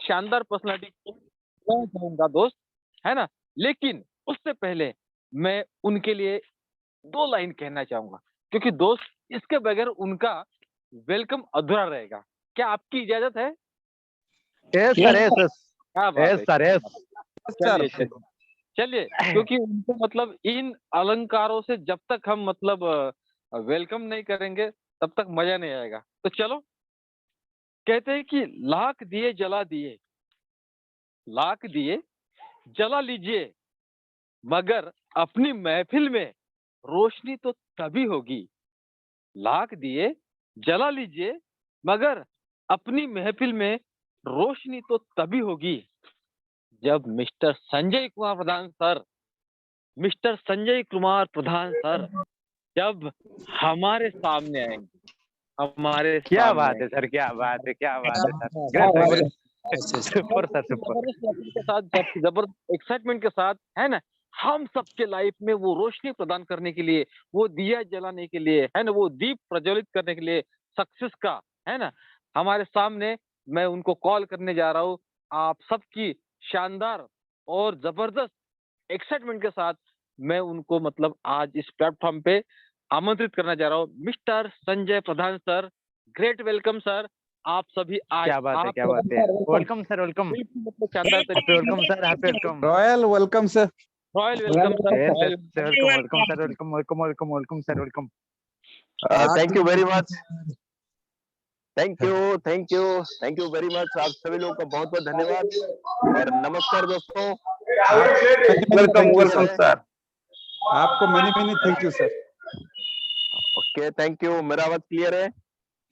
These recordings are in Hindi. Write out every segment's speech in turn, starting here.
शानदार पर्सनालिटी को चाहूंगा दोस्त, है ना? लेकिन उससे पहले मैं उनके लिए 2 लाइन कहना चाहूँगा, क्योंकि दोस्त इसके बगैर उनका वेलकम अधूरा रहेगा। क्या आपकी इजाज़त है? यस सर, यस यस, क्या बात यस है! सर, यस चलिए, चलिए। चलिए, क्योंकि उनको मतलब इन अलंकारों से जब तक हम मतलब वेलकम नहीं करेंगे, तब तक मज़ा नहीं आएगा। तो चलो, कहते हैं कि लाख दिए जला दिए, लाख दिए जला लीजिए, मगर अपनी महफ़िल में रोशनी तो तभी होगी। लाख दिए जला लीजिए, मगर अपनी महफ़िल में रोशनी तो तभी होगी, जब मिस्टर संजय कुमार प्रधान सर जब हमारे सामने आएँगे, हमारे क्या सामने बात है आएँगे। सर, क्या बात है, क्या बात है सर, हाँ, ग्रेट सर, और great, yes, yes. Super sir, super. जबरदस्त लकीर के साथ जबरदस्त एक्साइटमेंट के साथ, है ना? हम सबके लाइफ में वो रोशनी प्रदान करने के लिए, वो दिया जलाने के लिए, है ना? वो दीप प्रज्वलित करने के लिए सक्सेस का, है ना? हमारे सामने मैं उनको कॉल करने जा रहा हूँ। आप सबकी शानदार और जबरदस्त एक्साइटमेंट के साथ मैं उनको मतलब आज इस प्लेटफ़ॉर्म पे आमंत्रित करना चाह रहा हूँ। मिस्टर संजय प्रधान सर, ग्रेट वेलकम सर। आप सभी आज क्या बात है, आप क्या बात है, वेलकम। वेलकम सर, वेलकम, बिल्कुल मतलब शानदार हैप्पी तरीके welcome sir, happy welcome, royal welcome sir. Royal welcome sir, yes royal yes, welcome, welcome sir, welcome, welcome, welcome, welcome sir, welcome. Thank you very much. Thank you very much. आप सभी लोगों का बहुत बहुत धन्यवाद और नमस्कार दोस्तों। Welcome welcome sir. आपको many many thank you sir. Okay, thank you. मेरा आवाज क्लियर है?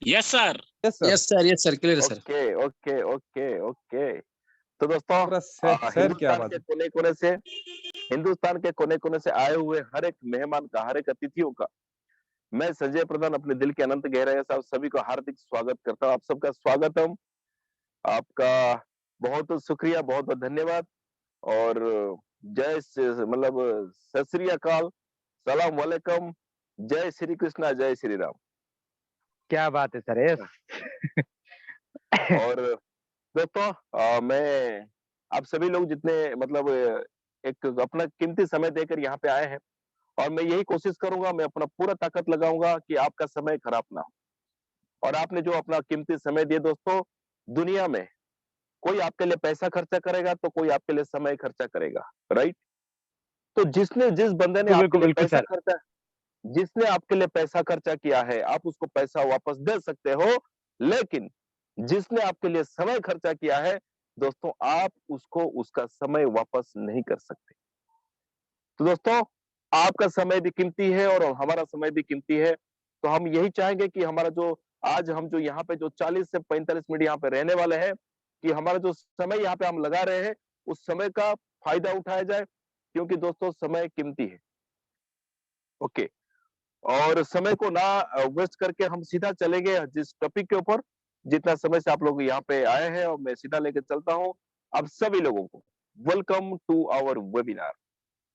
Yes sir. Yes sir. Yes sir, yes sir, clear sir. Okay okay okay okay. तो दोस्तों, पूरा शहर की हिंदुस्तान आवाज के है। कोने कोने से आए हुए हर एक मेहमान का, हर एक अतिथियों का मैं संजय प्रधान अपने दिल के अनंत गहराई से आप सभी को हार्दिक स्वागत करता हूँ। आप सबका स्वागतम, आपका बहुत बहुत शुक्रिया, बहुत बहुत धन्यवाद। और मतलब सत श्री अकाल, सलाम वालेकुम, जय श्री कृष्णा, जय श्री राम। क्या बात है सर, यस। और दोस्तों, मैं आप सभी लोग जितने मतलब एक अपना कीमती समय देकर यहाँ पे आए हैं, और मैं यही कोशिश करूंगा, मैं अपना पूरा ताकत लगाऊंगा कि आपका समय खराब ना हो। और आपने जो अपना कीमती समय दिया दोस्तों, दुनिया में कोई आपके लिए पैसा खर्चा करेगा तो कोई आपके लिए समय खर्चा करेगा, राइट? तो जिस बंदे ने आपके बिल्कुल, लिए बिल्कुल पैसा सर, खर्चा जिसने आपके लिए पैसा खर्चा किया है, आप उसको पैसा वापस दे सकते हो, लेकिन जिसने आपके लिए समय खर्चा किया है, दोस्तों, आप उसको उसका समय वापस नहीं कर सकते। तो दोस्तों, आपका समय भी कीमती है और हमारा समय भी कीमती है। तो हम यही चाहेंगे कि हमारा जो आज हम जो यहाँ पे जो 40 से 45 मिनट यहाँ पे रहने वाले हैं, कि हमारा जो समय यहाँ पे हम लगा रहे हैं, उस समय का फायदा उठाया जाए, क्योंकि दोस्तों समय कीमती है। ओके, और समय को ना वेस्ट करके हम सीधा चलेंगे जिस टॉपिक के ऊपर। जितना समय से आप लोग यहाँ पे आए हैं और मैं सीधा लेके चलता हूँ आप सभी लोगों को। Welcome to our webinar.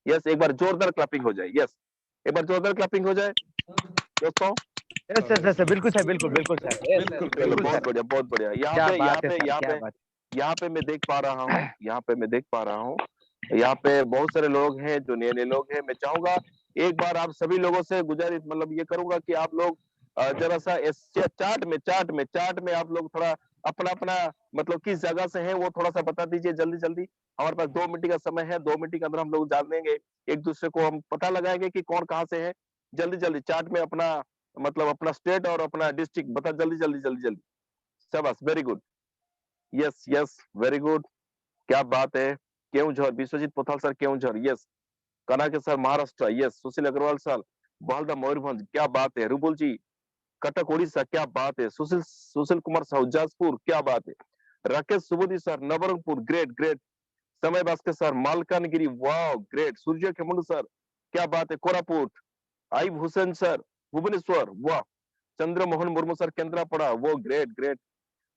Yes, एक बार जोरदार क्लैपिंग हो जाए। यस, एक बार जोरदार क्लैपिंग हो जाए दोस्तों। यस यस यस, बिल्कुल सर, बिल्कुल, बिल्कुल सर, यस सर, बिल्कुल चलो, बिल्कुल बहुत सर। बढ़िया, बहुत बढ़िया। क्या बात है सर, क्या बात। यहाँ पे मैं देख पा रहा हूँ, यहाँ पे बहुत सारे लोग हैं जो नए नए लोग हैं। मैं चाहूंगा एक बार आप सभी लोगों से गुजारिश मतलब ये करूंगा कि आप लोग जरा सा इस चार्ट में आप लोग थोड़ा अपना अपना मतलब किस जगह से है वो थोड़ा सा बता दीजिए जल्दी जल्दी। हमारे पास 2 मिनट का समय है, 2 मिनट के अंदर हम लोग जान लेंगे, एक दूसरे को हम पता लगाएंगे कि कौन कहाँ से है। जल्दी जल्दी चार्ट में अपना मतलब अपना स्टेट और अपना डिस्ट्रिक्ट बता, जल्दी जल्दी जल्दी जल्दी। शाबाश, very good. Yes yes, very good, क्या बात है। Keonjhar, Biswajit Pothal sir Keonjhar, yes. Kanake sir Maharashtra, yes. Sushil Agarwal sir Balda Mayurbhanj, क्या बात है। रुबुल जी कटक उड़ीसा, क्या बात है। सुशील सुशील कुमार साहू जाजपुर, क्या बात है। Rakesh Subodhi sir Nabarangpur, great great. Samay Bhaskar sir Malkangiri, वाह ग्रेट। सूर्य खेमुंड सर, क्या बात है, कोरापुट। आईब हुसैन सर भुवनेश्वर, वाह। चंद्रमोहन मुर्मू सर केंद्रापड़ा, वो ग्रेट ग्रेट।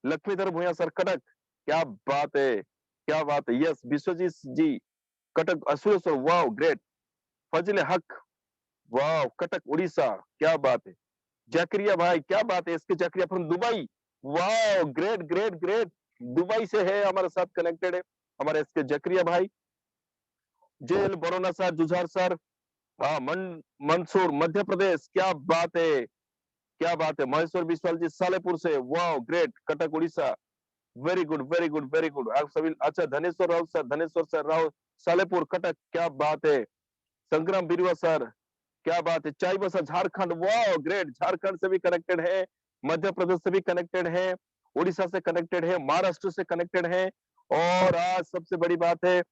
लक्ष्मीधर भूया सर कटक, क्या बात है, क्या बात है। यस, विश्वजीत जी कटक असुरेश्वर, वाह ग्रेट। फजले हक, वाह कटक उड़ीसा, क्या बात है। जकरिया भाई, क्या बात है। इसके जकरिया फ्रॉम दुबई, वाह ग्रेट ग्रेट ग्रेट। दुबई से है, हमारे साथ कनेक्टेड है हमारे SK Zakaria bhai, Jel Barona sir, Jujhar sir, Mansoor Madhya Pradesh, क्या बात है, क्या बात है। महेश्वर बिस्वाल जी सालेपुर से, वाह great, Cuttack Orissa, very good very good very good. आप सभी अच्छा, धनेश्वर राव सर, धनेश्वर सर राव सालेपुर कटक, क्या बात है। संग्राम बिरुआ सर, क्या बात है। चाईबसा झारखंड, वाह ग्रेट, झारखंड से भी कनेक्टेड है, मध्य प्रदेश से भी कनेक्टेड है, उड़ीसा से कनेक्टेड है, महाराष्ट्र से कनेक्टेड है, और आज सबसे बड़ी बात है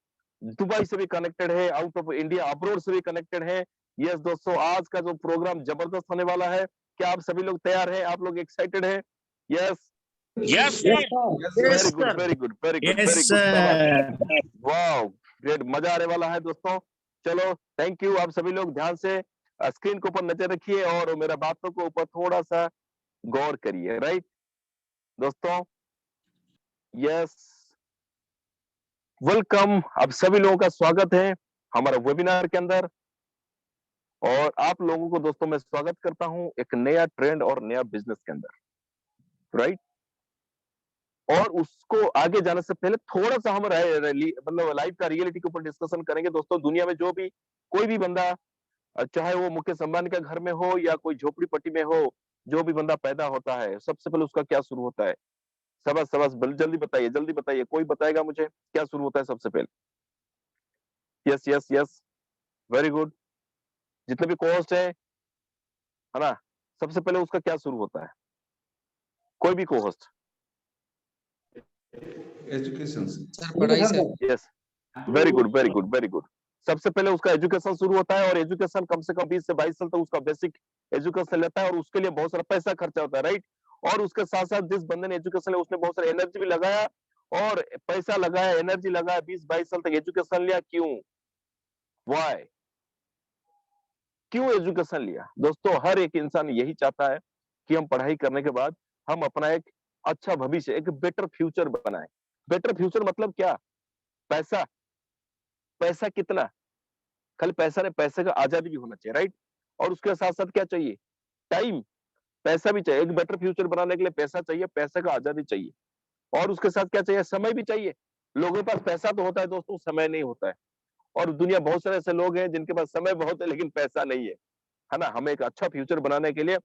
दुबई से भी कनेक्टेड है, आउट ऑफ इंडिया अब्रोड से भी कनेक्टेड है। यस दोस्तों, आज का जो प्रोग्राम जबरदस्त होने वाला है, क्या आप सभी लोग तैयार हैं? आप लोग एक्साइटेड हैं? Yes, Yes, sir. Yes, very good sir. Very good very good Yes, very sir. Good, वाह ग्रेट, मजा आने वाला है दोस्तों। चलो थैंक यू, आप सभी लोग ध्यान से स्क्रीन के ऊपर नजर रखिए और मेरा बातों के ऊपर थोड़ा सा गौर करिए, राइट दोस्तों। यस, वेलकम, आप सभी लोगों का स्वागत है हमारा वेबिनार के अंदर, और आप लोगों को दोस्तों मैं स्वागत करता हूं एक नया ट्रेंड और नया बिजनेस के अंदर, राइट। और उसको आगे जाने से पहले थोड़ा सा हम मतलब लाइफ का रियलिटी के ऊपर डिस्कशन करेंगे दोस्तों। दुनिया में जो भी कोई भी बंदा, चाहे वो मुकेश अंबानी के घर में हो या कोई झोपड़ी पट्टी में हो, जो भी बंदा पैदा होता है सबसे पहले उसका क्या शुरू होता है? सबस सबस जल्दी बताइए, कोई बताएगा मुझे क्या शुरू होता है सबसे पहले? Yes yes yes, very good, जितने भी कोस्ट है ना, सबसे पहले उसका क्या शुरू होता है? कोई भी कोहोस्ट। एजुकेशन। सर पढ़ाई sir. Yes, very good very good very good. सबसे पहले उसका एजुकेशन शुरू होता है, और एजुकेशन कम से कम 20 से 22 साल तक उसका बेसिक एजुकेशन लेता है, और उसके लिए बहुत सारा पैसा खर्चा होता है, राइट। और उसके साथ साथ जिस बंदे ने एजुकेशन लिया उसने बहुत सारा एनर्जी भी लगाया, और पैसा लगाया, एनर्जी लगाया, 20-22 साल तक एजुकेशन लिया, क्यों? वाई? क्यों एजुकेशन लिया? दोस्तों हर एक इंसान यही चाहता है कि हम पढ़ाई करने के बाद हम अपना एक अच्छा भविष्य, एक बेटर फ्यूचर बनाए। बेटर फ्यूचर मतलब क्या? पैसा। पैसा कितना? खाली पैसा नहीं, पैसे का आजादी भी होना चाहिए, राइट। और उसके साथ साथ क्या चाहिए? टाइम। पैसा भी चाहिए, एक बेटर फ्यूचर बनाने के लिए पैसा चाहिए, पैसे का आजादी चाहिए, और उसके साथ क्या चाहिए? समय भी चाहिए। लोगों के पास पैसा तो होता है दोस्तों, समय नहीं होता है। और दुनिया बहुत सारे ऐसे लोग हैं जिनके पास समय बहुत है लेकिन पैसा नहीं है ना। हमें एक अच्छा फ्यूचर बनाने के लिए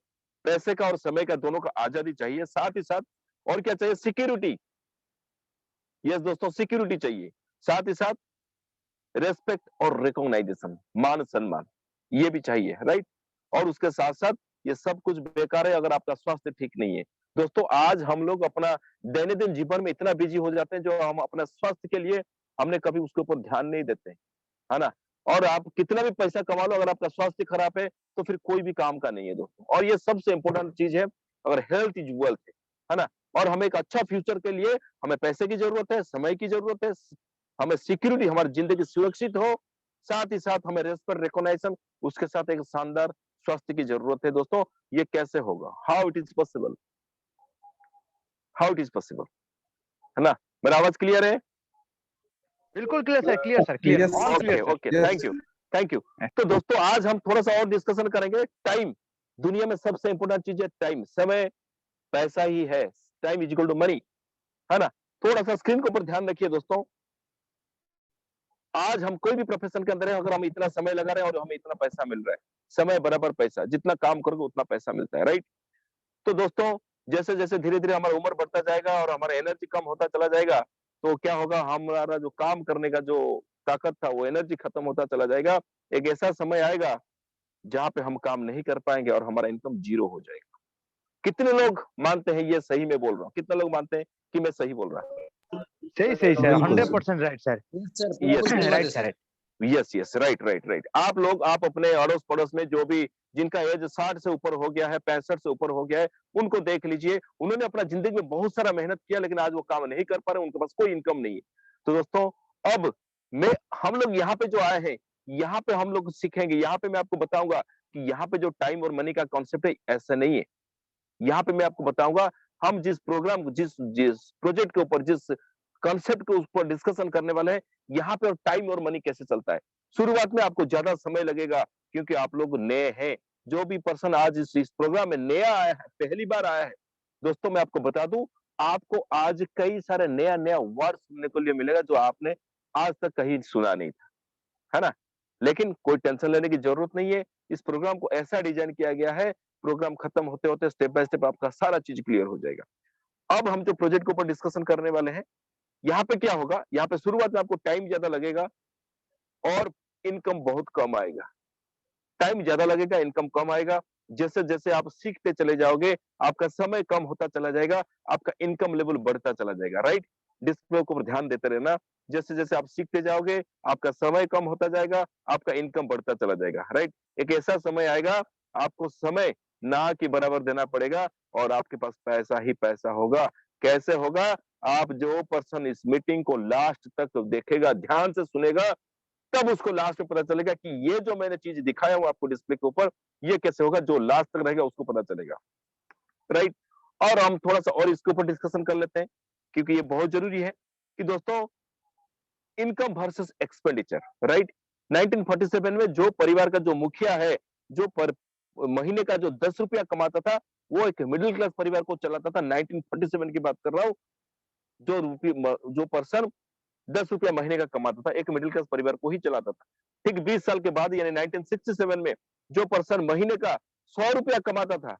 पैसे का और समय का दोनों का आजादी चाहिए, साथ ही साथ और क्या चाहिए? सिक्योरिटी। यस दोस्तों, सिक्योरिटी चाहिए, साथ ही साथ रेस्पेक्ट और रिकॉग्नाइजेशन, मान सम्मान, ये भी चाहिए, राइट। और उसके साथ साथ ये सब कुछ बेकार है अगर आपका स्वास्थ्य ठीक नहीं है। दोस्तों आज हम लोग अपना दैनंदिन जीवन में इतना बिजी हो जाते हैं, जो हम अपने स्वास्थ्य के लिए हमने कभी उसके ऊपर ध्यान नहीं देते, है ना। और आप कितना भी पैसा कमा लो, अगर आपका स्वास्थ्य खराब है तो फिर कोई भी काम का नहीं है दोस्तों। और ये सबसे इंपॉर्टेंट चीज है, अगर हेल्थ इज वेल्थ है ना। और हमें एक अच्छा फ्यूचर के लिए हमें पैसे की जरूरत है, समय की जरूरत है, हमें सिक्योरिटी, हमारी जिंदगी सुरक्षित हो, साथ ही साथ हमें रेस्पेक्ट, रिकॉग्निशन, उसके साथ एक शानदार स्वास्थ्य की जरूरत है दोस्तों। ये कैसे होगा? How it is possible? How it is possible, है ना। मेरा आवाज क्लियर है? बिल्कुल clear sir, clear, Yes, all okay clear sir. Okay, yes. Thank you. तो दोस्तों आज हम थोड़ा सा और डिस्कशन करेंगे टाइम। दुनिया में सबसे इंपॉर्टेंट चीज है टाइम, समय पैसा ही है, time is equal to money, है ना। थोड़ा सा स्क्रीन के ऊपर ध्यान रखिए दोस्तों। आज हम कोई भी प्रोफेशन के अंदर है, अगर हम इतना समय लगा रहे हैं और हमें इतना पैसा मिल रहा है, समय बराबर पैसा, जितना काम करोगे उतना पैसा मिलता है, राइट। तो दोस्तों जैसे जैसे धीरे धीरे हमारा उम्र बढ़ता जाएगा और हमारा एनर्जी कम होता चला जाएगा, तो क्या होगा? हमारा जो काम करने का जो ताकत था, वो एनर्जी खत्म होता चला जाएगा। एक ऐसा समय आएगा जहां पे हम काम नहीं कर पाएंगे और हमारा इनकम जीरो हो जाएगा। कितने लोग मानते हैं ये सही मैं बोल रहा हूँ? कितने लोग मानते हैं कि मैं सही बोल रहा हूँ? सही सर, बिल्कुल। 100% राइट सर। सर यस बिल्कुल सही बात है right sir. Sir. Yes yes, right right right. आप लोग, आप अपने अड़ोस पड़ोस में जो भी जिनका एज 60 से ऊपर हो गया है, 65 से ऊपर हो गया है, उनको देख लीजिए। उन्होंने अपना जिंदगी में बहुत सारा मेहनत किया, लेकिन आज वो काम नहीं कर पा रहे, उनके पास कोई इनकम नहीं है। तो दोस्तों अब मैं हम लोग यहाँ पे जो आए हैं, यहाँ पे हम लोग सीखेंगे, यहाँ पे मैं आपको बताऊंगा कि यहाँ पे जो टाइम और मनी का कॉन्सेप्ट है, ऐसा नहीं है। यहाँ पे मैं आपको बताऊंगा, हम जिस प्रोग्राम, जिस जिस प्रोजेक्ट के ऊपर, जिस कॉन्सेप्ट के ऊपर डिस्कशन करने वाले हैं, यहाँ पे टाइम और मनी कैसे चलता है। शुरुआत में आपको ज्यादा समय लगेगा क्योंकि आप लोग नए हैं। जो भी पर्सन आज इस प्रोग्राम में नया आया है, पहली बार आया है, दोस्तों मैं आपको बता दूं, आपको आज कई सारे नया नया वर्ड सुनने को लिए मिलेगा जो आपने आज तक कहीं सुना नहीं था, है ना? लेकिन कोई टेंशन लेने की जरूरत नहीं है। इस प्रोग्राम को ऐसा डिजाइन किया गया है, प्रोग्राम खत्म होते होते स्टेप बाय स्टेप आपका सारा चीज क्लियर हो जाएगा। अब हम जो प्रोजेक्ट के ऊपर डिस्कशन करने वाले हैं, यहाँ पे क्या होगा, यहाँ पे शुरुआत में आपको टाइम ज्यादा लगेगा और इनकम बहुत कम आएगा। टाइम ज्यादा लगेगा, इनकम कम आएगा। जैसे जैसे आप सीखते चले जाओगे, आपका समय कम होता चला जाएगा, आपका इनकम लेवल बढ़ता चला जाएगा, राइट? डिस्प्ले के ऊपर ध्यान देते रहना। जैसे जैसे आप सीखते जाओगे, आपका समय कम होता जाएगा, आपका इनकम बढ़ता चला जाएगा, राइट? एक ऐसा समय आएगा, आपको समय ना के बराबर देना पड़ेगा और आपके पास पैसा ही पैसा होगा। कैसे होगा? आप जो पर्सन इस मीटिंग को लास्ट तक देखेगा, ध्यान से सुनेगा, तब उसको लास्ट में पता चलेगा कि ये जो मैंने चीज दिखाया हूं आपको डिस्प्ले के ऊपर, ये कैसे होगा। जो लास्ट तक रहेगा उसको पता चलेगा, राइट? और हम थोड़ा सा और इसके ऊपर डिस्कशन कर लेते हैं, क्योंकि ये बहुत जरूरी है कि दोस्तों, इनकम वर्सेस एक्सपेंडिचर, राइट? 1947 में जो परिवार का जो मुखिया है, जो महीने का जो 10 रुपया कमाता था, वो एक मिडिल क्लास परिवार को चलाता था। 1947 की बात कर रहा हूं। जो पर्सन 10 रुपया महीने का कमाता था, एक मिडिल क्लास परिवार को ही चलाता था। ठीक 20 साल के बाद यानी 1967 में जो पर्सन महीने का 100 रुपया कमाता था,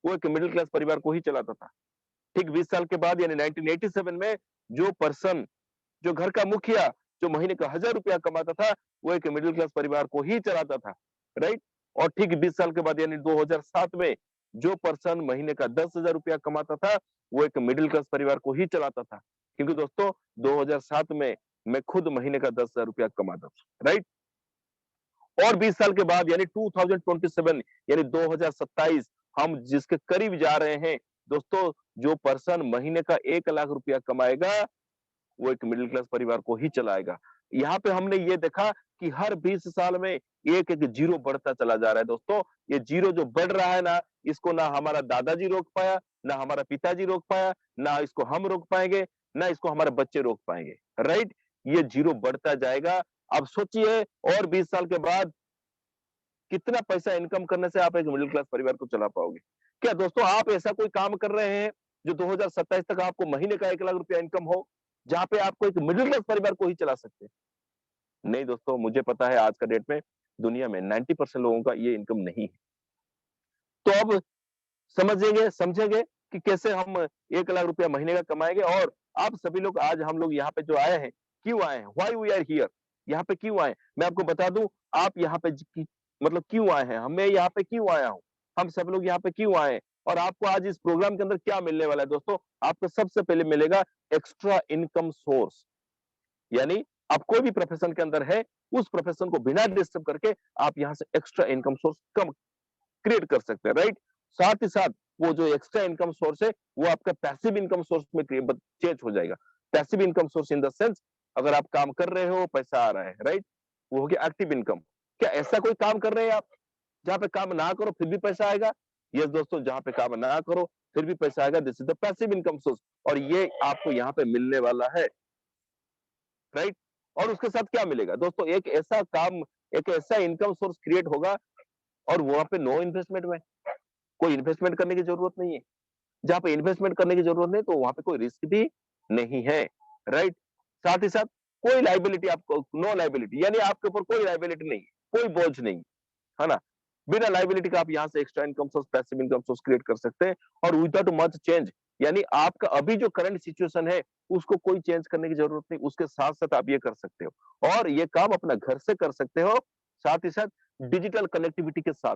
वो एक मिडिल क्लास परिवार को ही चलाता था। ठीक 20 साल के बाद यानी 1987 में जो पर्सन, जो घर का मुखिया, जो महीने का 1000 रुपया कमाता था, वो एक मिडिल क्लास परिवार को ही चलाता था, राइट? और ठीक 20 साल के बाद यानी 2007 में जो पर्सन महीने का 10,000 रुपया कमाता था, वो एक मिडिल क्लास परिवार को ही चलाता था। क्योंकि दोस्तों 2007 में मैं खुद महीने का 10,000 रुपया कमाता था, राइट? और 20 साल के बाद यानी 2027 यानी 2027 हम जिसके करीब जा रहे हैं, दोस्तों जो पर्सन महीने का 1 लाख रुपया कमाएगा, वो एक मिडिल क्लास परिवार को ही चलाएगा। यहाँ पे हमने ये देखा कि हर 20 साल में एक एक जीरो बढ़ता चला जा रहा है दोस्तों। ये जीरो जो बढ़ रहा है ना, इसको ना हमारा दादाजी रोक पाया, ना हमारा पिताजी रोक पाया, ना इसको हम रोक पाएंगे, ना इसको हमारे बच्चे रोक पाएंगे, राइट? ये जीरो बढ़ता जाएगा। अब सोचिए और 20 साल के बाद कितना पैसा इनकम करने से आप एक मिडिल क्लास परिवार को चला पाओगे। क्या दोस्तों आप ऐसा कोई काम कर रहे हैं जो 2027 तक आपको महीने का 1 लाख रुपया इनकम हो, जहां पे आपको एक मिडिल क्लास परिवार को ही चला सकते हैं? नहीं दोस्तों, मुझे पता है आज का डेट में दुनिया में 90% लोगों का ये इनकम नहीं है। तो अब समझेंगे कि कैसे हम 1 लाख रुपया महीने का कमाएंगे। और आप सभी लोग, आज हम लोग यहाँ पे जो आए हैं, क्यों आए हैं? Why we are here? यहाँ पे क्यों आए? मैं आपको बता दूं, आप यहाँ पे मतलब क्यों आए हैं, मैं यहाँ पे क्यों आया हूँ, हम सब लोग यहाँ पे क्यों आए हैं, और आपको आज इस प्रोग्राम के अंदर क्या मिलने वाला है दोस्तों? आपको सबसे पहले मिलेगा एक्स्ट्रा इनकम सोर्स। यानी आप कोई भी प्रोफेशन के अंदर है, उस प्रोफेशन को बिना डिस्टर्ब करके आप यहाँ से एक्स्ट्रा इनकम सोर्स कम क्रिएट कर सकते हैं, राइट? साथ ही साथ वो जो एक्स्ट्रा इनकम सोर्स है, वो आपका पैसिव इनकम सोर्स में चेंज हो जाएगा। Passive income source in the sense, अगर आप काम कर रहे हो, पैसा आ रहा है, राइट? वो हो गया एक्टिव इनकम। क्या ऐसा कोई काम कर रहे हैं आप जहाँ पे काम ना करो फिर भी पैसा आएगा? यस दोस्तों, जहाँ पे काम ना करो फिर भी पैसा आएगा, this is the passive income source, और ये आपको यहाँ पे मिलने वाला है, राइट? और उसके साथ क्या मिलेगा दोस्तों? एक ऐसा काम, एक ऐसा इनकम सोर्स क्रिएट होगा, और वहां पे नो इन्वेस्टमेंट में, कोई इन्वेस्टमेंट करने की जरूरत नहीं है। जहाँ पे इन्वेस्टमेंट करने की जरूरत नहीं, तो वहां पे कोई रिस्क भी नहीं है, राइट? साथ ही साथ कोई लाइबिलिटी, आपको नो लाइबिलिटी, यानी आपके ऊपर कोई लाइबिलिटी नहीं, कोई बोझ नहीं, है ना? बिना लाइबिलिटी का आप यहाँ से extra income source, passive income source create कर सकते हैं, और विदाउट मच चेंज, यानी आपका अभी जो करंट सिचुएशन है उसको कोई चेंज करने की जरूरत नहीं, उसके साथ साथ आप ये कर सकते हो, और ये काम अपना घर से कर सकते हो। साथ ही साथ डिजिटल कनेक्टिविटी के साथ,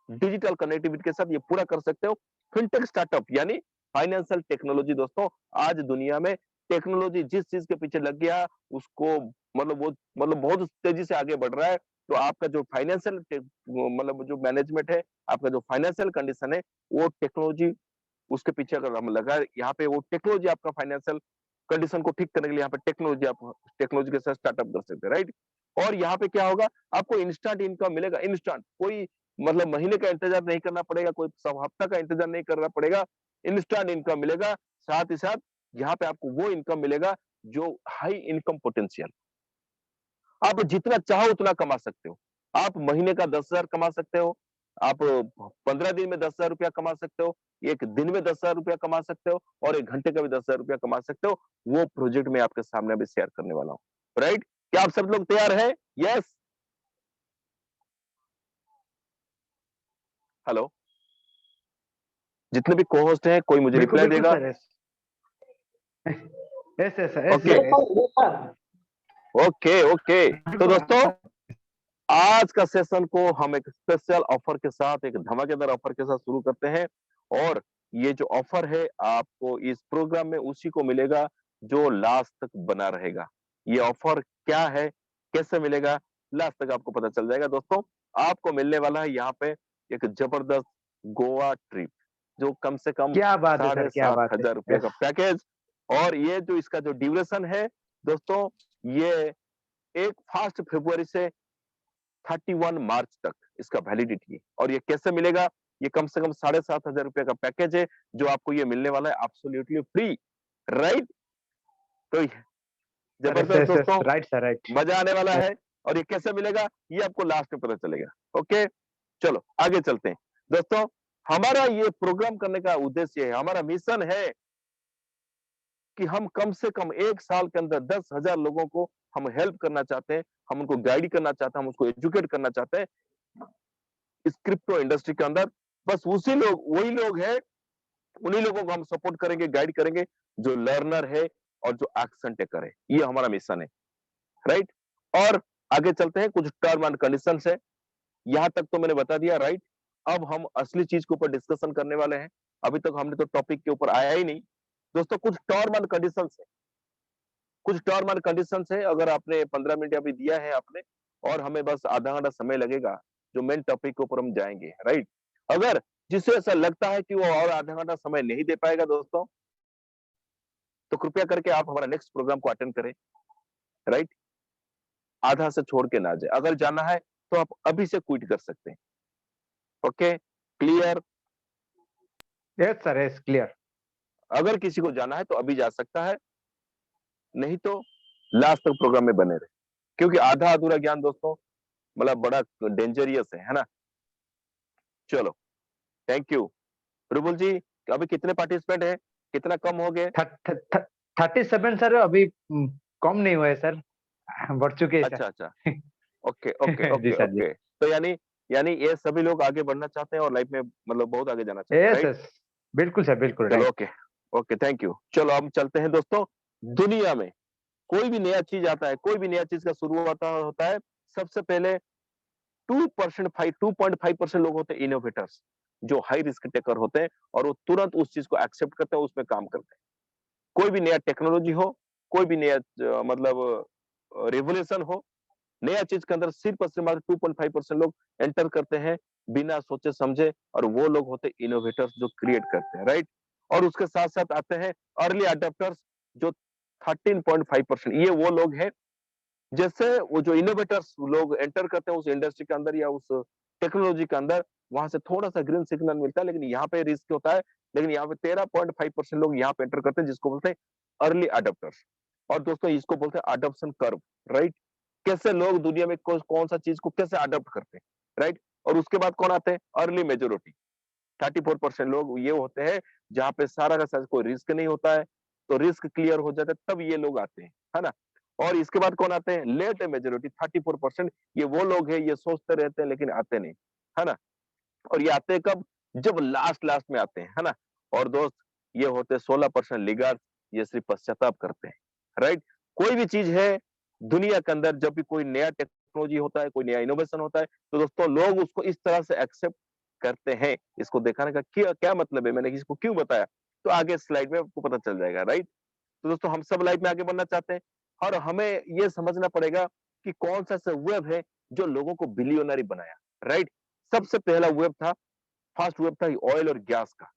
डिजिटल कनेक्टिविटी के साथ ये पूरा कर सकते हो। फिनटेक स्टार्टअप यानी फाइनेंशियल टेक्नोलॉजी, दोस्तों आज दुनिया में टेक्नोलॉजी जिस चीज के पीछे लग गया, उसको मतलब बहुत तेजी से आगे बढ़ रहा है। तो आपका जो फाइनेंशियल मतलब जो मैनेजमेंट है, आपका जो फाइनेंशियल कंडीशन है, वो टेक्नोलॉजी उसके पीछे अगर हम लगा, यहाँ पे वो टेक्नोलॉजी आपका फाइनेंशियल कंडीशन को ठीक करने के लिए यहाँ पे टेक्नोलॉजी, आप टेक्नोलॉजी के साथ स्टार्टअप कर सकते हैं, राइट? और यहाँ पे क्या होगा, आपको इंस्टेंट इनकम मिलेगा, इंस्टेंट, कोई मतलब महीने का इंतजार नहीं करना पड़ेगा, कोई हफ्ता का इंतजार नहीं करना पड़ेगा, इंस्टेंट इनकम मिलेगा। साथ ही साथ यहाँ पे आपको वो इनकम मिलेगा जो हाई इनकम पोटेंशियल, आप जितना चाहो उतना कमा सकते हो। आप महीने का 10,000 कमा सकते हो, आप 15 दिन में 10,000 रुपया कमा सकते हो, एक दिन में 10,000 रुपया कमा सकते हो और 1 घंटे का भी 10,000 रुपया कमा सकते हो। वो प्रोजेक्ट मैं आपके सामने अभी शेयर करने वाला हूँ, राइट? क्या आप सब लोग तैयार हैं? यस? हेलो? जितने भी को-होस्ट हैं, कोई मुझे बिल्कुल रिप्लाई बिल्कुल देगा? Sir, yes yes yes okay, okay, okay. तो दोस्तों, आज का सेशन को हम एक स्पेशल ऑफर के साथ, एक धमाकेदार ऑफर के साथ शुरू करते हैं और ये जो ऑफर है आपको इस प्रोग्राम में उसी को मिलेगा जो लास्ट तक बना रहेगा। ये ऑफर क्या है, कैसे मिलेगा, लास्ट तक आपको पता चल जाएगा दोस्तों। आपको मिलने वाला है यहाँ पे एक जबरदस्त गोवा ट्रिप, जो कम से कम क्या बात है सर, क्या बात है। 7,500 रुपए यस का पैकेज। और ये जो इसका जो ड्यूरेशन है दोस्तों, ये 1 फरवरी से 31 मार्च तक इसका वैलिडिटी है। और ये कैसे मिलेगा? ये कम से कम 7,500 रुपए का पैकेज है, जो आपको ये मिलने वाला है एब्सोल्युटली फ्री, राइट? तो सर, यस जबरदस्त यस दोस्तों, राइट सर, राइट। मजा आने वाला यस है। और ये कैसे मिलेगा, ये आपको लास्ट में पता चलेगा। ओके, चलो आगे चलते हैं दोस्तों। हमारा ये प्रोग्राम करने का उद्देश्य है, हमारा मिशन है कि हम कम से कम 1 साल के अंदर 10,000 लोगों को हम हेल्प करना चाहते हैं, हम उनको गाइड करना चाहते हैं, हम उसको एजुकेट करना चाहते हैं इस क्रिप्टो इंडस्ट्री के अंदर। बस उसी लोग, वही लोग हैं, उन्हीं लोगों को हम सपोर्ट करेंगे, गाइड करेंगे जो लर्नर है और जो एक्शन टेकर है। ये हमारा मिशन है, राइट? और आगे चलते हैं, कुछ टर्म एंड कंडीशंस है। यहां तक तो मैंने बता दिया, राइट? अब हम असली चीज के ऊपर डिस्कशन करने वाले हैं। अभी तक हमने तो टॉपिक के ऊपर आया ही नहीं। दोस्तों, कुछ टर्म एंड कंडीशंस है, कुछ टर्म एंड कंडीशंस है। अगर आपने 15 मिनट अभी दिया है आपने, और हमें बस आधा घंटा समय लगेगा, जो मेन टॉपिक के ऊपर हम जाएंगे, राइट? अगर जिसे ऐसा लगता है कि वो और आधा घंटा समय नहीं दे पाएगा दोस्तों, तो कृपया करके आप हमारा नेक्स्ट प्रोग्राम को अटेंड करें, राइट? आधा से छोड़ के ना जाए। अगर जाना है तो आप अभी से क्विट कर सकते हैं। Okay, clear? Yes sir, yes clear. अगर किसी को जाना है तो अभी जा सकता है, नहीं तो लास्ट तक प्रोग्राम में बने रहे, क्योंकि आधा अधूरा ज्ञान दोस्तों मतलब बड़ा डेंजरियस है ना? चलो, थैंक यू। रुबुल जी, अभी कितने पार्टिसिपेंट हैं? कितना कम हो गए? 37 सर, अभी कम नहीं हुआ है सर, बढ़ चुके हैं अच्छा, सर। अच्छा। ओके, ओके, जी ओके, सर जी। ओके। तो यानी यानी ये सभी लोग आगे बढ़ना चाहते हैं और लाइफ में मतलब बहुत आगे जाना चाहते हैं, यस राइट? यस बिल्कुल सर, बिल्कुल चलो, right. Okay, okay, thank you. चलो हम चलते हैं दोस्तों। दुनिया में कोई भी नया चीज आता है, कोई भी नया चीज का शुरू होता है, सबसे पहले 2.5% लोग होते हैं इनोवेटर्स, जो हाई रिस्क टेकर होते हैं और वो तुरंत उस चीज को एक्सेप्ट करते हैं, उसमें काम करते हैं। कोई भी नया टेक्नोलॉजी हो, कोई भी नया मतलब रिवोल्यूशन हो, नया चीज के अंदर सिर्फ और सिर्फ मात्र 2.5% लोग एंटर करते हैं बिना सोचे समझे, और वो लोग होते हैं इनोवेटर्स जो क्रिएट करते हैं, राइट? और उसके साथ साथ आते हैं अर्ली अडॉप्टर्स, जो 13.5%। ये वो लोग हैं, जैसे वो जो इनोवेटर्स लोग एंटर करते हैं उस इंडस्ट्री के अंदर या उस टेक्नोलॉजी के अंदर, वहां से थोड़ा सा ग्रीन सिग्नल मिलता है, लेकिन यहाँ पे रिस्क होता है। लेकिन यहाँ पे 13.5% लोग यहाँ पे एंटर करते हैं, जिसको बोलते हैं अर्ली अडॉप्टर्स। और दोस्तों, इसको बोलते हैं अडॉप्शन कर्व, राइट? कैसे लोग दुनिया में कौन सा चीज को कैसे अडॉप्ट करते हैं, राइट? और उसके बाद कौन आते हैं? Early majority. 34% लोग ये होते हैं जहाँ पे सारा का सारा कोई रिस्क नहीं होता है, तो रिस्क क्लियर हो जाता है, तब ये लोग आते हैं, है ना? और इसके बाद कौन आते हैं? Late majority, 34%। ये वो लोग हैं, ये सोचते रहते हैं लेकिन आते नहीं, है ना? और ये आते हैं कब? जब लास्ट लास्ट में आते हैं, है ना? और दोस्त, ये होते हैं 16% लिगार्ड, ये सिर्फ पश्चाताप करते हैं, राइट? कोई भी चीज है दुनिया के अंदर, जब भी कोई नया टेक्नोलॉजी होता है, कोई नया इनोवेशन होता है, तो दोस्तों लोग उसको इस तरह से एक्सेप्ट करते हैं। इसको दिखाने का क्या क्या मतलब है, मैंने इसको क्यों बताया, तो आगे स्लाइड में आपको पता चल जाएगा, राइट? तो दोस्तों, हम सब लाइफ में आगे बढ़ना चाहते हैं और हमें ये समझना पड़ेगा कि कौन सा ऐसा वेब है जो लोगों को बिलियनरी बनाया, राइट? सबसे पहला वेब था, फर्स्ट वेब था ऑयल और गैस का।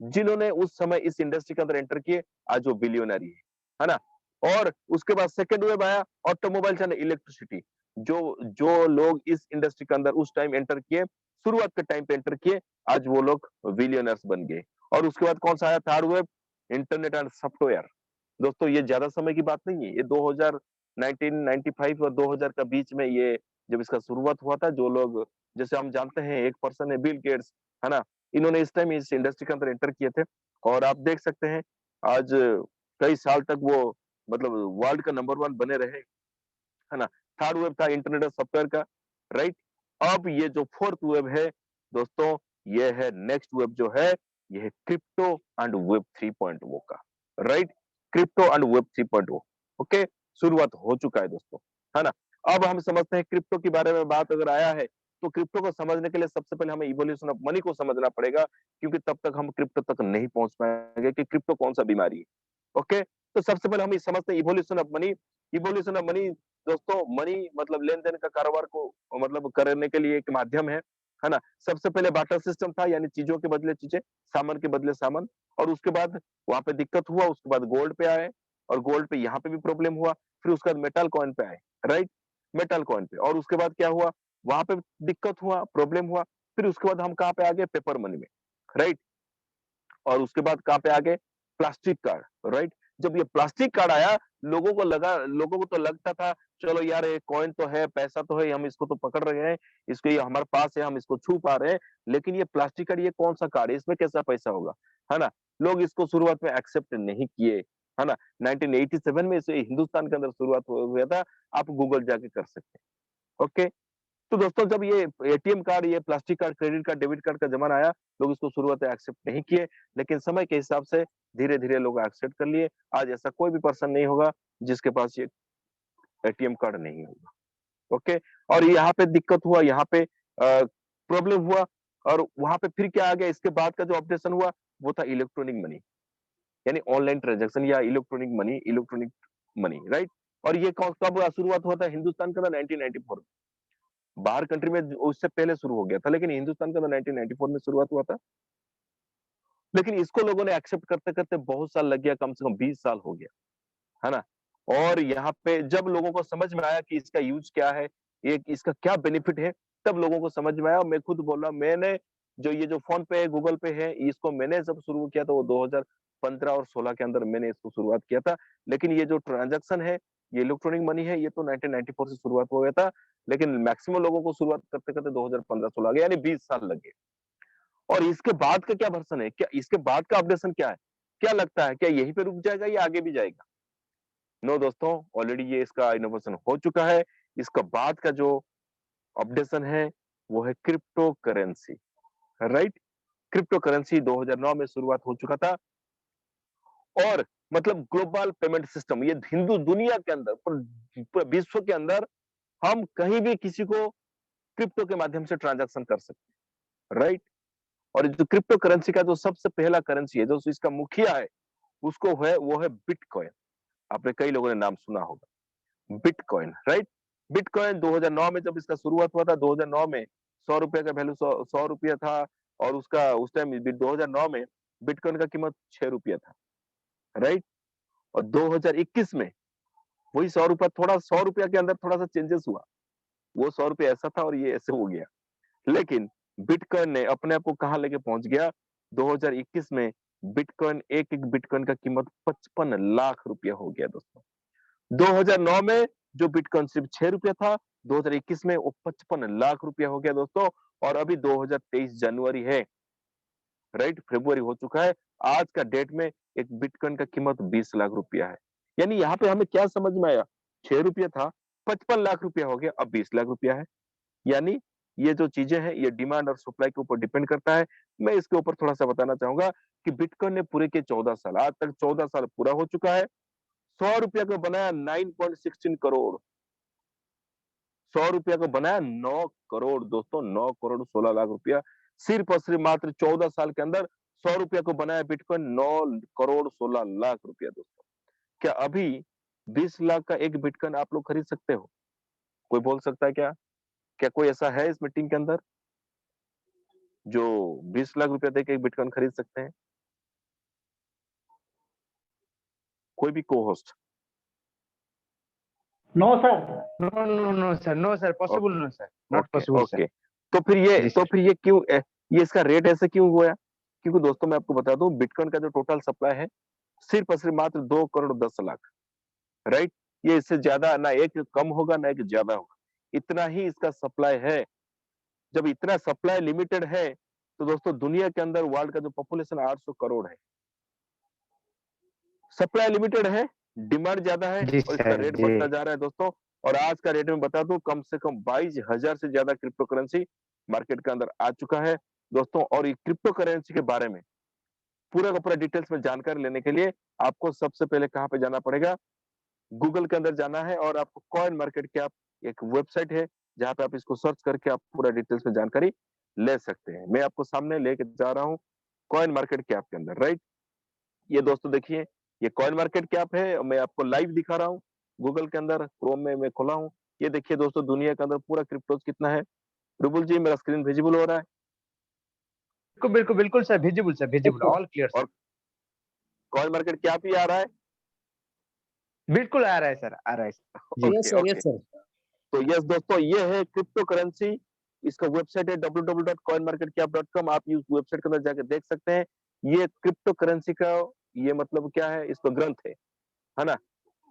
जिन्होंने उस समय इस इंडस्ट्री के अंदर एंटर किए, आज वो बिलियनरी है ना? और उसके बाद सेकंड वेव आया, ऑटोमोबाइल्स एंड इलेक्ट्रिसिटी। जो जो लोग इस इंडस्ट्री के अंदर उस टाइम एंटर किए, शुरुआत के टाइम पे एंटर किए, आज वो लोग बिलियनर्स बन गए। और उसके बाद कौन सा आया? Third wave, internet and software. दोस्तों, ये ज्यादा समय की बात नहीं है, ये 2000 1995 और 2000 का बीच में ये जब इसका शुरुआत हुआ था, जो लोग जैसे हम जानते हैं एक पर्सन है बिल गेट्स, है ना, इन्होंने इस टाइम इस इंडस्ट्री के अंदर एंटर किए थे और आप देख सकते हैं आज कई साल तक वो मतलब वर्ल्ड का नंबर 1 बने रहे, है ना। थर्ड वेव था इंटरनेट ऑफ सॉफ्टवेयर का, राइट। अब ये जो फोर्थ वेव है दोस्तों, ये है नेक्स्ट वेव जो है, ये है क्रिप्टो एंड वेब 3.0 का, right. Crypto and web 3.0, okay, शुरुआत हो चुका है दोस्तों, है ना। अब हम समझते हैं क्रिप्टो के बारे में बात अगर आया है, तो क्रिप्टो को समझने के लिए सबसे पहले हमें इवोल्यूशन ऑफ मनी को समझना पड़ेगा, क्योंकि तब तक हम क्रिप्टो तक नहीं पहुंच पाएंगे कि क्रिप्टो कौन सा बीमारी है, ओके। तो सबसे पहले हम ये समझते हैं evolution of money. Evolution of money दोस्तों, मनी मतलब लेन-देन का कारोबार को मतलब करने के लिए एक माध्यम है ना? सबसे पहले बार्टर सिस्टम था, यानी चीज़ों के बदले चीज़ें, सामान के बदले सामान, और उसके बाद वहाँ पे दिक्कत हुआ, उसके बाद गोल्ड पे आए और गोल्ड पे यहाँ पे भी प्रॉब्लम हुआ, फिर उसके बाद मेटल कॉइन पे आए, राइट? मेटल कॉइन पे, और उसके बाद क्या हुआ? वहाँ पे दिक्कत हुआ, प्रॉब्लम हुआ, फिर उसके बाद हम कहाँ पे आ गए? पेपर मनी में, राइट? और उसके बाद कहाँ पे आ गए? Plastic card, right? जब ये प्लास्टिक कार्ड आया, लोगों को तो लगता था चलो यार ये कॉइन तो है, पैसा तो है, हम इसको तो पकड़ रहे हैं, इसको ये हमारे पास है, हम इसको छू पा रहे हैं, लेकिन ये प्लास्टिक कार्ड ये कौन-सा कार्ड है? इसमें कैसा पैसा होगा? है ना? लोग इसको शुरुआत में एक्सेप्ट नहीं किए, है ना? 1987 में इसे हिंदुस्तान के अंदर शुरुआत हुआ था, आप गूगल जाके कर सकते हैं, ओके? तो दोस्तों जब ये एटीएम कार्ड, ये plastic card, credit card, debit card का ज़माना आया, लोग इसको शुरुआत में एक्सेप्ट नहीं किए, लेकिन समय के हिसाब से धीरे-धीरे लोग एक्सेप्ट कर लिए। आज ऐसा कोई भी पर्सन नहीं होगा जिसके पास ये एटीएम कार्ड नहीं होगा, ओके? और यहाँ पे दिक्कत हुआ, यहाँ पे प्रॉब्लम हुआ, और वहाँ पे फिर क्या आ गया, इसके बाद का जो अपडेशन हुआ, वो था इलेक्ट्रॉनिक मनी, यानी ऑनलाइन ट्रांज़ैक्शन या इलेक्ट्रॉनिक मनी, राइट? और ये कब शुरुआत हुआ था हिंदुस्तान के अंदर? 1994 में। बाहर कंट्री में उससे पहले शुरू हो गया था, लेकिन हिंदुस्तान के अंदर 1994 में शुरुआत हुआ था। लेकिन इसको लोगों ने एक्सेप्ट करते-करते बहुत साल लग गया, कम से कम 20 साल हो गया, है ना? और यहाँ पे जब लोगों को समझ में आया कि इसका यूज़ क्या है, ये इसका क्या बेनिफिट है, तब लोगों को समझ में आया, और मैं खुद बोल रहा हूँ, मैंने जो ये जो फ़ोन पे है, गूगल पे है, इसको मैंने जब शुरू किया था वो 2015 और 16 के अंदर मैंने इसको शुरुआत किया था। लेकिन ये जो ट्रांज़ैक्शन है, ये इलेक्ट्रॉनिक मनी है, ये तो 1994 से शुरुआत हो गया था, लेकिन मैक्सिमम लोगों को शुरुआत करते-करते 2015-16 आ गया, यानी 20 साल लग गए। और इसके बाद का क्या वर्ज़न है? क्या इसके बाद का अपडेशन क्या है? क्या लगता है, क्या यहीं पे रुक जाएगा या आगे भी जाएगा? नो दोस्तों, ऑलरेडी ये इसका इनोवेशन हो चुका है। इसका बाद का जो अपडेशन है, वो है crypto currency, right? Crypto currency 2009 में शुरुआत हो चुका था, और मतलब ग्लोबल पेमेंट सिस्टम, ये हिंदू दुनिया के अंदर, विश्व के अंदर हम कहीं भी किसी को क्रिप्टो के माध्यम से ट्रांजैक्शन कर सकते हैं, राइट? और जो क्रिप्टो करेंसी का जो सबसे पहला करेंसी है, जो इसका मुखिया है, उसको है वो है बिटकॉइन। आपने कई लोगों ने नाम सुना होगा, बिटकॉइन, राइट? बिटकॉइन 2009 में जब इसका शुरुआत हुआ था, 2009 में ₹100 का वैल्यू 100 रुपया था, और उसका उस टाइम 2009 में बिटकॉइन का कीमत ₹6 था, राइट? और 2021 में वही ₹100 थोड़ा ₹100 के अंदर थोड़ा-सा चेंजेस हुआ। वो ₹100 ऐसा था और ये ऐसे हो गया। लेकिन बिटकॉइन ने अपने आप को कहाँ लेके पहुँच गया, 2021 में बिटकॉइन, एक-एक बिटकॉइन का कीमत 55 लाख रुपया हो गया दोस्तों। 2009 में जो बिटकॉइन सिर्फ ₹6 था, 2021 में वो 55 लाख रुपया हो गया दोस्तों, और अभी 2023 जनवरी है, राइट? फरवरी हो चुका है। आज का डेट में एक बिटकॉइन का कीमत 20 लाख रुपया है। यानी यहाँ पे हमें क्या समझ में आया? ₹6 था, 55 लाख रुपया हो गया, अब 20 लाख रुपया है। यानी ये जो चीजें हैं, ये डिमांड और सप्लाई के ऊपर डिपेंड करता है। मैं इसके ऊपर थोड़ा-सा बताना चाहूँगा कि बिटकॉइन ने पूरे के 14 साल, आज तक 14 साल पूरा हो चुका है। ₹100 को बनाया 9.16 करोड़, ₹100 को बनाया 9 करोड़ दोस्तों, 9 करोड़ 16 लाख रुपया। सिर्फ और सिर्फ मात्र 14 साल के अंदर ₹100 को बनाया बिटकॉइन 9 करोड़ 16 लाख रुपया दोस्तों। क्या अभी 20 लाख का एक बिटकॉइन आप लोग खरीद सकते हो? कोई बोल सकता है क्या? क्या कोई ऐसा है इस मीटिंग के अंदर जो 20 लाख रुपया देके एक बिटकॉइन खरीद सकते हैं? कोई भी co host? No, sir. No sir, possible no sir, not okay, possible sir. Okay. तो फिर ये जी तो सर। फिर ये क्यों ये इसका रेट ऐसे क्यों हुआ? क्योंकि दोस्तों मैं आपको बता दूं, बिटकॉइन का जो टोटल सप्लाई है, सिर्फ और सिर्फ मात्र 2 करोड़ 10 लाख, राइट? ये इससे ज्यादा ना एक कम होगा, ना एक ज्यादा होगा। इतना ही इसका सप्लाई है। जब इतना सप्लाई लिमिटेड है तो दोस्तों दुनिया के अंदर वर्ल्ड का जो पॉपुलेशन 800 करोड़ है, सप्लाई लिमिटेड है, डिमांड ज्यादा है जी और इसका सर रेट जी। बढ़ता जा रहा है दोस्तों। और आज का रेट में बता दूं कम से कम 22,000 से ज्यादा क्रिप्टो करेंसी मार्केट के अंदर आ चुका है दोस्तों। और ये क्रिप्टो करेंसी के बारे में पूरा का पूरा डिटेल्स में जानकारी लेने के लिए आपको सबसे पहले कहाँ पे जाना पड़ेगा, गूगल के अंदर जाना है और आपको कॉइन मार्केट कैप एक वेबसाइट है जहां पे आप इसको सर्च करके आप पूरा डिटेल्स में जानकारी ले सकते हैं। मैं आपको सामने लेके जा रहा हूँ कॉइन मार्केट कैप के अंदर, राइट। ये दोस्तों देखिए ये कॉइन मार्केट कैप है और मैं आपको लाइव दिखा रहा हूँ गूगल के अंदर, क्रोम में मैं खोला हूँ। ये देखिए दोस्तों दुनिया के अंदर पूरा क्रिप्टोज कितना है। रुबुल जी मेरा स्क्रीन विजिबल हो रहा है? बिल्कुल बिल्कुल बिल्कुल सर, विजिबल ऑल क्लियर और सर। कॉइन मार्केट कैप ही आ रहा है? बिल्कुल आ रहा है सर, आ रहा है सर। जी। Yes, sir. Okay. Yes, sir. तो यस दोस्तों ये है क्रिप्टो करेंसी, इसका वेबसाइट है www.coinmarketcap.com। आप इस वेबसाइट के अंदर जाके देख सकते हैं। ये क्रिप्टो करेंसी का ये मतलब क्या है, इसका ग्रंथ है ना।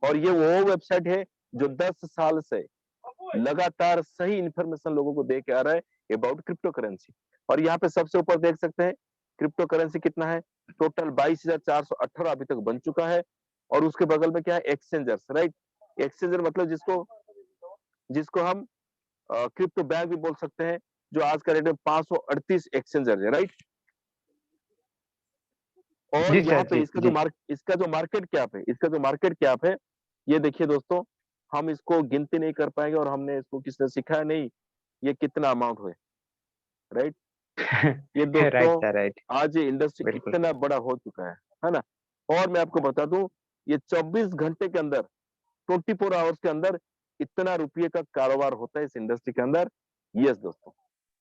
और ये वो वेबसाइट है जो 10 साल से लगातार सही इंफॉर्मेशन लोगों को दे के आ रहा है अबाउट क्रिप्टो करेंसी। और यहाँ पे सबसे ऊपर देख सकते हैं क्रिप्टो करेंसी कितना है, टोटल 22,418 अभी तक बन चुका है। और उसके बगल में क्या है, एक्सचेंजर्स, राइट। एक्सचेंजर मतलब जिसको जिसको हम क्रिप्टो बैंक भी बोल सकते हैं, जो आज का रेट में 538 एक्सचेंजर है, राइट। और जी यहाँ सर पे जी इसका जी। जो मार्केट कैप है, ये देखिए दोस्तों, हम इसको गिनती नहीं कर पाएंगे और हमने इसको किसने सिखाया नहीं, ये कितना अमाउंट हुए, राइट। ये राइट दोस्तों सर राइट। आज ये इंडस्ट्री बिल्कुल। इतना बड़ा हो चुका है ना। और मैं आपको बता दूं ये 24 घंटे के अंदर 24 आवर्स के अंदर इतना रुपये का कारोबार होता है इस इंडस्ट्री के अंदर। यस दोस्तों,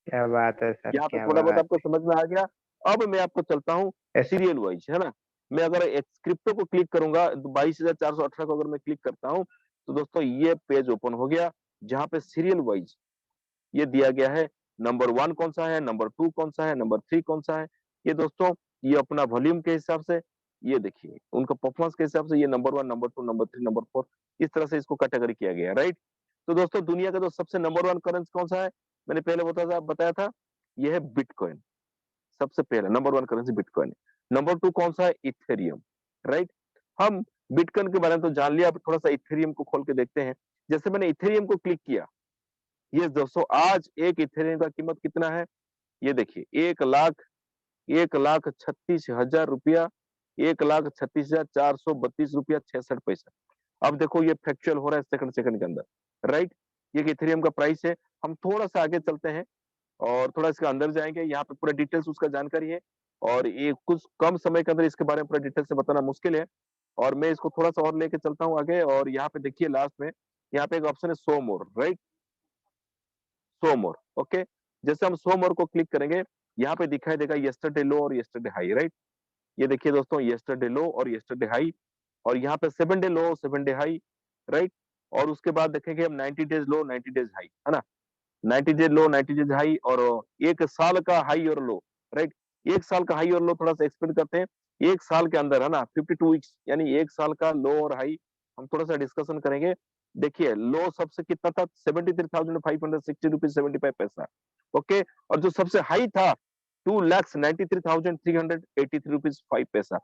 क्या बात है सर, यहाँ पे क्या थोड़ा बहुत बात। आपको समझ में आ गया। अब मैं आपको चलता हूँ यस सर। सीरियल वाइज, है ना। मैं अगर एक क्रिप्टो को क्लिक करूंगा 22,418 को अगर मैं क्लिक करता हूँ तो दोस्तों ये पेज ओपन हो गया जहाँ पे सीरियल वाइज ये दिया गया है। नंबर 1 कौन सा है, नंबर 2 कौन सा है, नंबर 3 कौन सा है। ये दोस्तों ये अपना वॉल्यूम के हिसाब से, ये देखिए उनका परफॉर्मेंस के हिसाब से, ये नंबर 1, नंबर 2, नंबर 3, नंबर 4 इस तरह से इसको कैटेगरी किया गया है, राइट। तो दोस्तों दुनिया का जो सबसे नंबर 1 करेंसी कौन सा है, मैंने पहले बताया था, ये है बिटकॉइन। सबसे पहला नंबर 1 करेंसी बिटकॉइन। नंबर 2 कौन सा है, इथेरियम, राइट। हम बिटकॉइन के बारे में तो जान लिया, अब थोड़ा सा इथेरियम को खोल के देखते हैं। जैसे मैंने इथेरियम को क्लिक किया, ये दोस्तों आज एक इथेरियम का कीमत कितना है, ये देखिए 1,36,000 रुपया, 1,36,432 रुपया 66 पैसा। अब देखो ये फ्रैक्चुअल हो रहा है सेकंड के अंदर, राइट। ये इथेरियम का प्राइस है। हम थोड़ा सा आगे चलते हैं और थोड़ा इसके अंदर जाएंगे, यहाँ पे पूरा डिटेल्स उसका जानकारी है और ये कुछ कम समय के अंदर इसके बारे में पूरा डिटेल से बताना मुश्किल है। और मैं इसको थोड़ा सा और लेके चलता हूँ आगे। और यहाँ पे देखिए लास्ट में यहाँ पे एक ऑप्शन है शो मोर, राइट, शो मोर, ओके। जैसे हम शो मोर को क्लिक करेंगे, यहाँ पे दिखाई देगा यस्टरडे लो और यस्टरडे हाई, राइट। ये देखिए दोस्तों यस्टरडे लो और यस्टरडे हाई, और यहाँ पे 7 डे लो 7 डे हाई, राइट। और उसके बाद देखेंगे हम 90 डेज लो 90 डेज हाई, है ना। 90 डेज लो 90 डेज हाई और एक साल का हाई और लो, राइट। एक साल का हाई और लो थोड़ा सा एक्सप्लेन करते हैं। एक साल के अंदर, है ना, 52 वीक्स यानी एक साल का लो और हाई हम थोड़ा सा डिस्कशन करेंगे। देखिए लो सबसे कितना था, 73,560 रुपीज 75 पैसा, ओके। और जो सबसे हाई था 2,93,383 रुपीज 5 पैसा।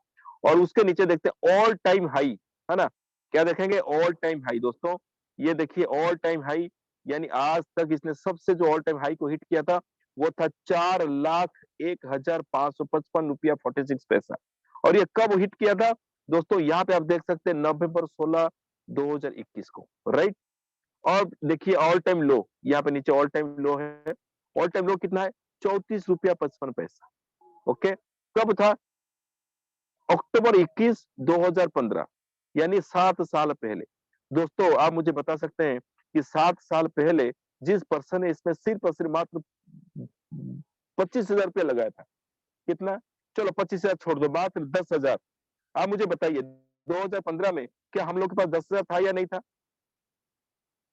और उसके नीचे देखते हैं ऑल टाइम हाई, है ना। क्या देखेंगे, ऑल टाइम हाई दोस्तों। ये देखिए ऑल टाइम हाई, यानी आज तक इसने सबसे जो ऑल टाइम हाई को हिट किया था वो था 4,01,555 रुपया 46 पैसा। और ये कब हिट किया था दोस्तों, यहाँ पे आप देख सकते हैं नवंबर 16 2021 को, राइट। और देखिए ऑल टाइम लो, यहाँ पे नीचे ऑल टाइम लो है। ऑल टाइम लो कितना है, 34 रुपया 55 पैसा, ओके। कब था, अक्टूबर 21 2015, यानी 7 साल पहले। दोस्तों आप मुझे बता सकते हैं कि 7 साल पहले जिस पर्सन ने इसमें सिर्फ और सिर्फ मात्र 25,000 रुपया लगाया था, कितना, चलो 25,000 छोड़ दो, मात्र 10,000। आप मुझे बताइए 2015 में क्या हम लोग के पास 10,000 था या नहीं था,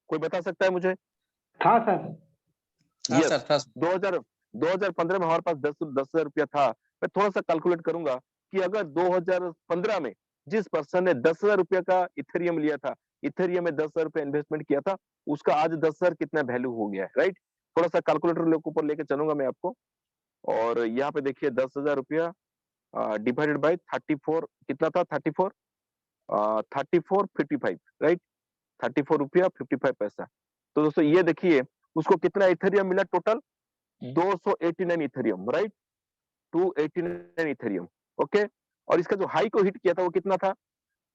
कोई बता सकता है मुझे? था सर। हाँ यस, सर, था सर। 2015 में हमारे पास 10,000 रुपया था। मैं थोड़ा सा कैलकुलेट करूंगा कि अगर 2015 में जिस पर्सन ने 10,000 रुपया का इथेरियम लिया था इथेरियम में 10,000 रुपए इन्वेस्टमेंट किया था, उसका आज 10,000 कितना वैल्यू हो गया है, राइट? थोड़ा सा कैलकुलेटर के ऊपर लेके चलूंगा मैं आपको, और यहाँ पे देखिए 10,000 रुपया डिवाइडेड बाय 34 कितना था, 34 34.55, राइट? 34 रुपया 55 पैसा। तो दोस्तों ये देखिए उसको कितना इथेरियम मिला total, 289 Ethereum, right? 289 Ethereum, okay. और इसका जो हाई को हिट किया था वो कितना था,